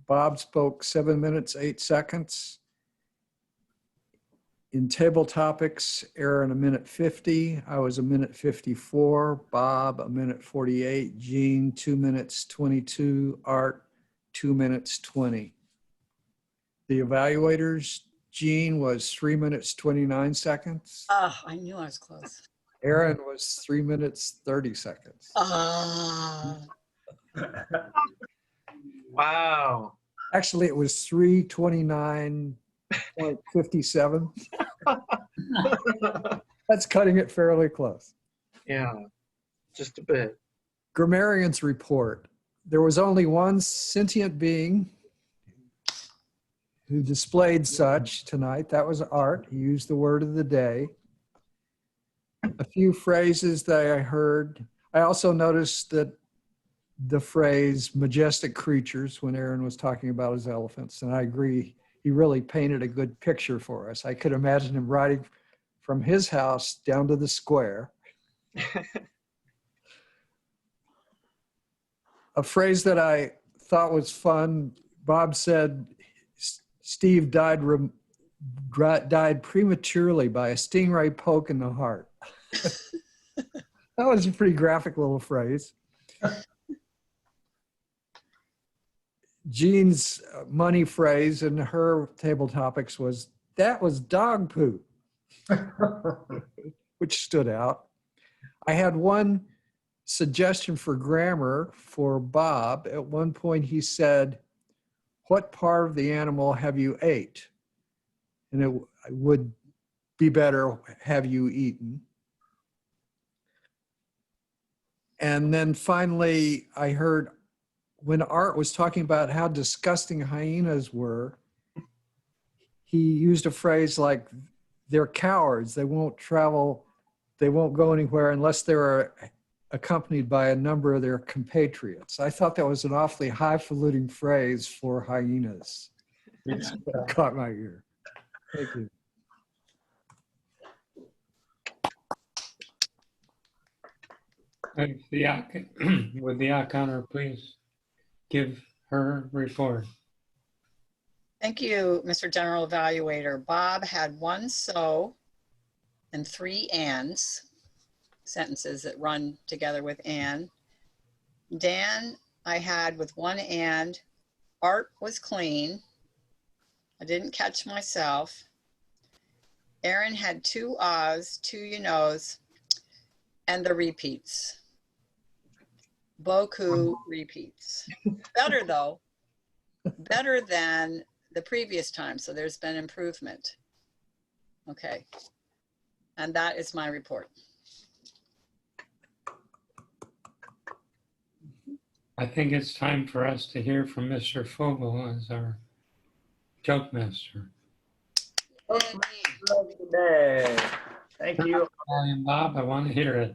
Bob spoke 7 minutes, 8 seconds. In table topics, Aaron 1:50. I was 1:54. Bob 1:48. Jean 2 minutes 22. Art 2 minutes 20. The evaluators, Jean was 3 minutes 29 seconds. Oh, I knew I was close. Aaron was 3 minutes 30 seconds. Wow. Actually, it was 329.57. That's cutting it fairly close. Yeah, just a bit. Grammarian's report. There was only one sentient being who displayed such tonight. That was Art. He used the word of the day. A few phrases that I heard. I also noticed that the phrase majestic creatures when Aaron was talking about his elephants. And I agree, he really painted a good picture for us. I could imagine him riding from his house down to the square. A phrase that I thought was fun, Bob said, Steve died prematurely by a stingray poke in the heart. That was a pretty graphic little phrase. Jean's money phrase in her table topics was, that was dog poop, which stood out. I had one suggestion for grammar for Bob. At one point he said, what part of the animal have you ate? And it would be better, have you eaten? And then finally, I heard when Art was talking about how disgusting hyenas were, he used a phrase like, they're cowards. They won't travel, they won't go anywhere unless they're accompanied by a number of their compatriots. I thought that was an awfully highfalutin phrase for hyenas. It caught my ear. Thank you. Would the honor please give her report? Thank you, Mr. General Evaluator. Bob had one so and 3 ands, sentences that run together with and. Dan, I had with 1 and. Art was clean. I didn't catch myself. Aaron had 2 ahs, 2 you knows, and the repeats. Beaucoup repeats. Better though, better than the previous time. So there's been improvement. Okay. And that is my report. I think it's time for us to hear from Mr. Fogel as our joke master. Today. Thank you. Volume, Bob, I want to hear it.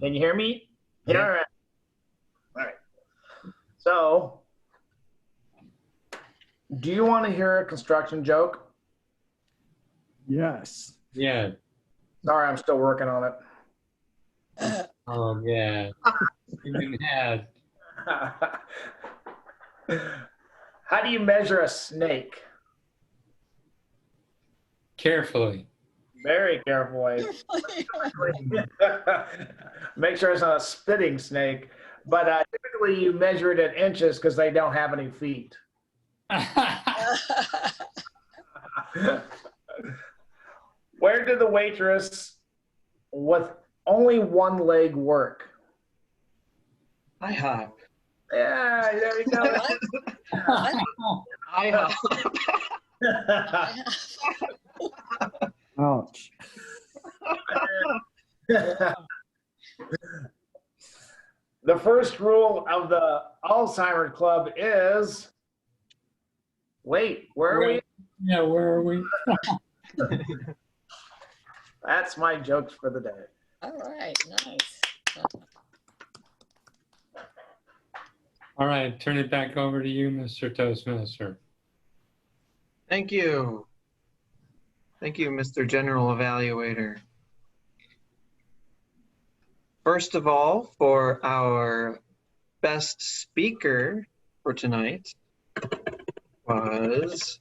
Can you hear me? Yeah. All right. All right. So, do you want to hear a construction joke? Yes. Yeah. Sorry, I'm still working on it. Oh, yeah. Even had. How do you measure a snake? Carefully. Very carefully. Make sure it's not a spitting snake. But typically you measure it in inches because they don't have any feet. Where did the waitress with only 1 leg work? IHOP. Yeah, there you go. IHOP. Ouch. The first rule of the Alzheimer's Club is, wait, where are we? Yeah, where are we? That's my jokes for the day. All right, nice. All right, turn it back over to you, Mr. Toastmaster. Thank you. Thank you, Mr. General Evaluator. First of all, for our best speaker for tonight was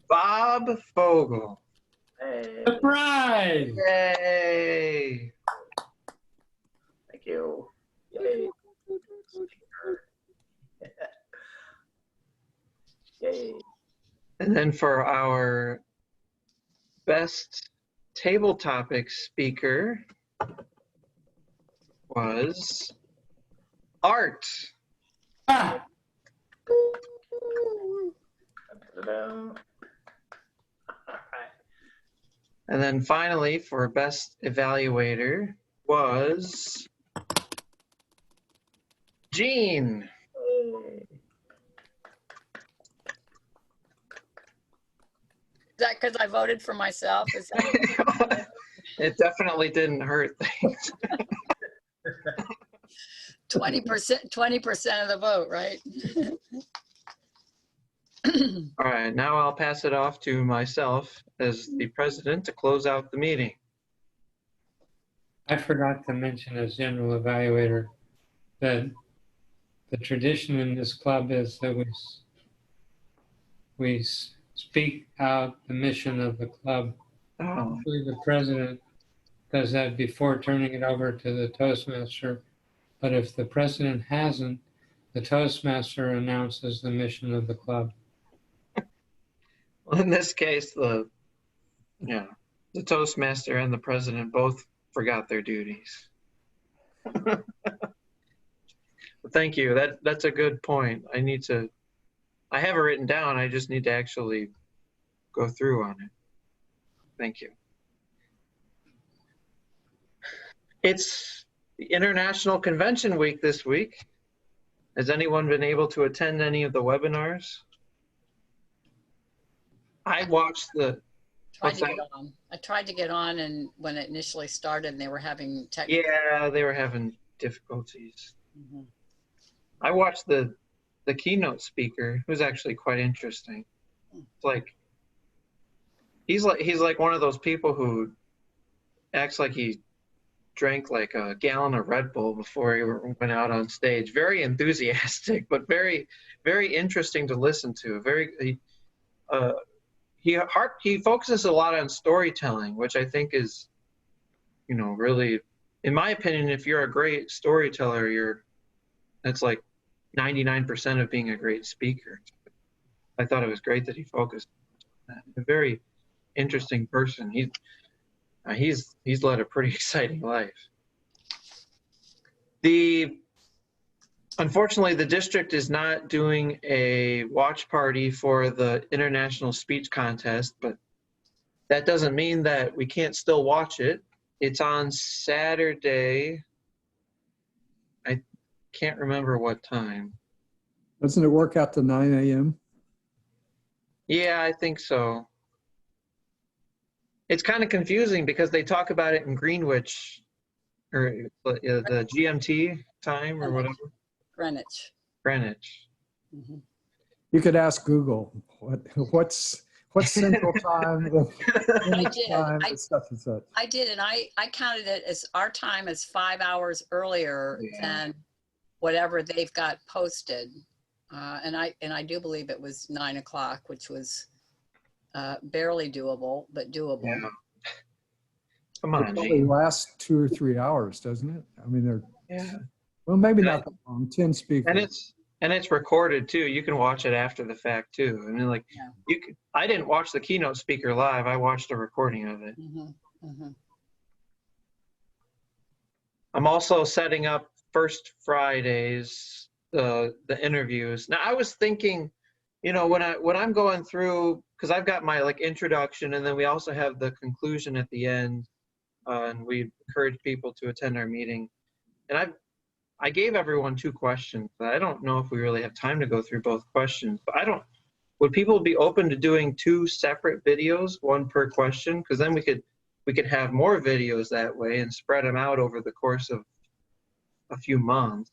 Bob Fogel. Hey, Surprise! Yay! thank you. Yay. Yay. And then for our best table topic speaker was Art. Ah, All right. And then finally, for best evaluator was Jean. Is that because I voted for myself? Is that It definitely didn't hurt things. 20% of the vote, right? All right, now I'll pass it off to myself as the president to close out the meeting. I forgot to mention as general evaluator that the tradition in this club is that we speak out the mission of the club. Oh, Usually the president does that before turning it over to the Toastmaster. But if the president hasn't, the Toastmaster announces the mission of the club. well, in this case, the Toastmaster and the president both forgot their duties. But thank you. That's a good point. I have it written down. I just need to actually go through on it. Thank you. It's the International Convention Week this week. Has anyone been able to attend any of the webinars? I watched the. I tried to get on, and when it initially started, and they were having technical. Yeah, they were having difficulties. Mhm. I watched the keynote speaker, who's actually quite interesting. It's like he's like one of those people who acts like he drank like a gallon of Red Bull before he went out on stage. Very enthusiastic, but very, very interesting to listen to. He focuses a lot on storytelling, which I think is, really, in my opinion, if you're a great storyteller, that's like 99% of being a great speaker. I thought it was great that he focused on that. A very interesting person. He's led a pretty exciting life. Unfortunately, the district is not doing a watch party for the International Speech Contest, but that doesn't mean that we can't still watch it. It's on Saturday. I can't remember what time. Doesn't it work out to 9 a.m.? Yeah, I think so. It's kind of confusing because they talk about it in Greenwich, or the GMT time or whatever. Greenwich. Mm-hmm. You could ask Google what's Central Time. I did. Time, such and such. I did, and I counted it as our time as 5 hours earlier than whatever they've got posted, and I do believe it was 9 o'clock, which was barely doable, but doable. Yeah. Come on, It probably Gene. lasts 2 or 3 hours, doesn't it? I mean, Yeah. well, maybe not that long. 10 speakers. And it's recorded too. You can watch it after the fact too. I mean, I didn't watch the keynote speaker live. I watched a recording of it. Mm-hmm. Mm-hmm. I'm also setting up First Fridays, the interviews. Now, I was thinking, when I'm going through, because I've got my introduction, and then we also have the conclusion at the end, and we encourage people to attend our meeting. And I gave everyone 2 questions, but I don't know if we really have time to go through both questions. But would people be open to doing 2 separate videos, 1 per question? Because then we could have more videos that way and spread them out over the course of a few months.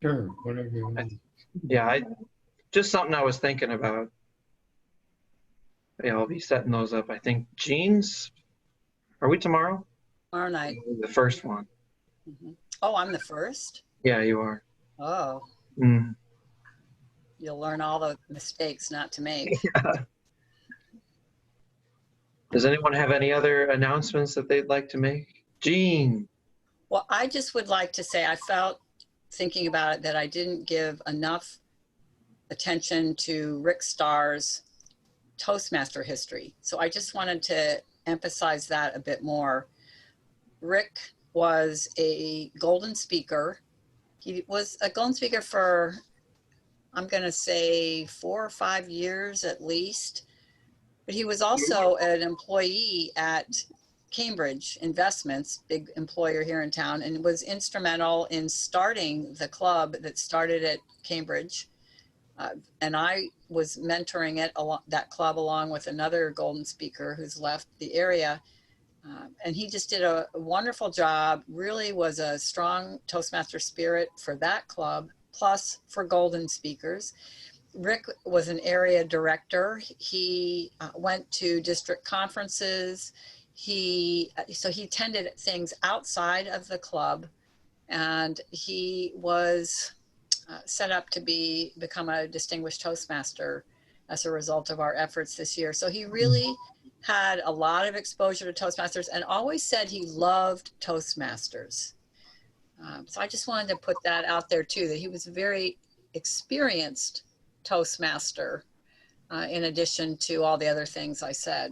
Sure, whatever you want. Yeah, just something I was thinking about. Yeah, I'll be setting those up. I think Jean's, are we tomorrow? Tomorrow night. The first one. Mm-hmm. Oh, I'm the first? Yeah, you are. Oh. Mm. You'll learn all the mistakes not to make. Yeah. Does anyone have any other announcements that they'd like to make? Jean. Well, I just would like to say I felt, thinking about it, that I didn't give enough attention to Rick Starr's Toastmaster history. So I just wanted to emphasize that a bit more. Rick was a golden speaker. He was a golden speaker for I'm going to say 4 or 5 years at least. But he was also an employee at Cambridge Investments, big employer here in town, and was instrumental in starting the club that started at Cambridge. And I was mentoring it, that club, along with another golden speaker who's left the area. And he just did a wonderful job, really was a strong Toastmaster spirit for that club, plus for golden speakers. Rick was an area director. He went to district conferences. So he attended things outside of the club, and he was set up to become a distinguished Toastmaster as a result of our efforts this year. So he really had a lot of exposure to Toastmasters and always said he loved Toastmasters. So I just wanted to put that out there too, that he was a very experienced Toastmaster, in addition to all the other things I said.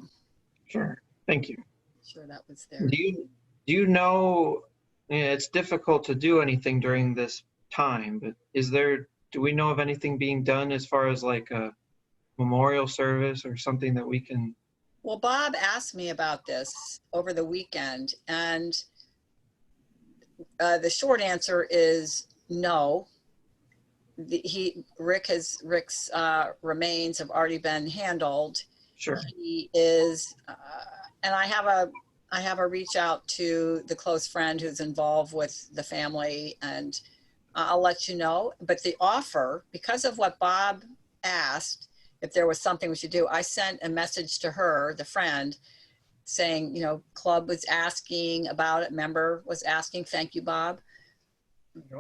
Sure. Thank you. Sure, that was there. Do you know, it's difficult to do anything during this time, but do we know of anything being done as far as like a memorial service or something that we can? Well, Bob asked me about this over the weekend, and the short answer is no. Rick's remains have already been handled. Sure. He is, and I have a reach out to the close friend who's involved with the family, and I'll let you know. But the offer, because of what Bob asked, if there was something we should do, I sent a message to her, the friend, saying, club was asking about it, member was asking, thank you, Bob,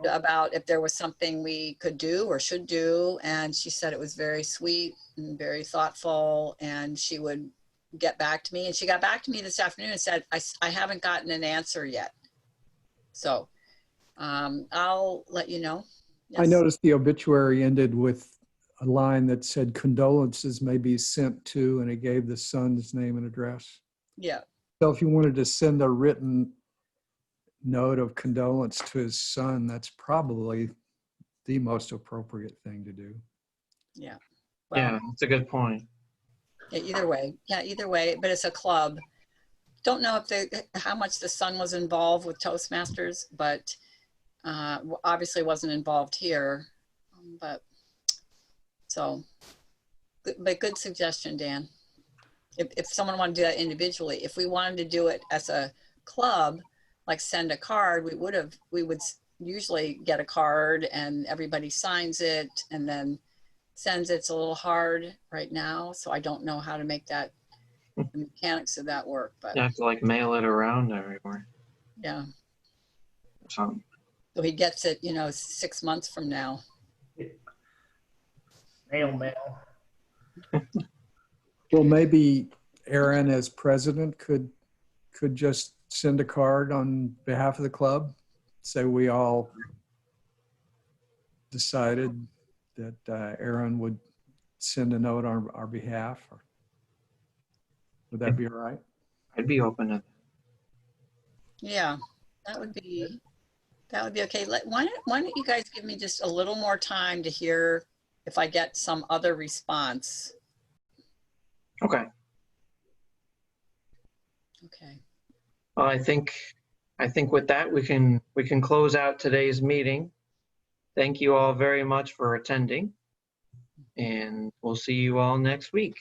about if there was something we could do or should do. And she said it was very sweet and very thoughtful, and she would get back to me. And she got back to me this afternoon and said, I haven't gotten an answer yet. So I'll let you know. Yes. I noticed the obituary ended with a line that said condolences may be sent to, and it gave the son's name and address. Yeah. So if you wanted to send a written note of condolence to his son, that's probably the most appropriate thing to do. Yeah. Well, yeah, that's a good point. Yeah, either way. Yeah, either way. But it's a club. Don't know how much the son was involved with Toastmasters, but obviously wasn't involved here. But good suggestion, Dan. If someone wanted to do that individually, if we wanted to do it as a club, like send a card, we would usually get a card and everybody signs it and then sends it. It's a little hard right now, so I don't know how to make that, the mechanics of that work. But you have to like mail it around everywhere. Yeah. So he gets it, 6 months from now. Mail. Well, maybe Aaron, as president, could just send a card on behalf of the club, say we all decided that Aaron would send a note on our behalf. Would that be all right? I'd be open to that. Yeah, that would be okay. Why don't you guys give me just a little more time to hear if I get some other response? Okay. Okay. Well, I think with that we can close out today's meeting. Thank you all very much for attending, and we'll see you all next week.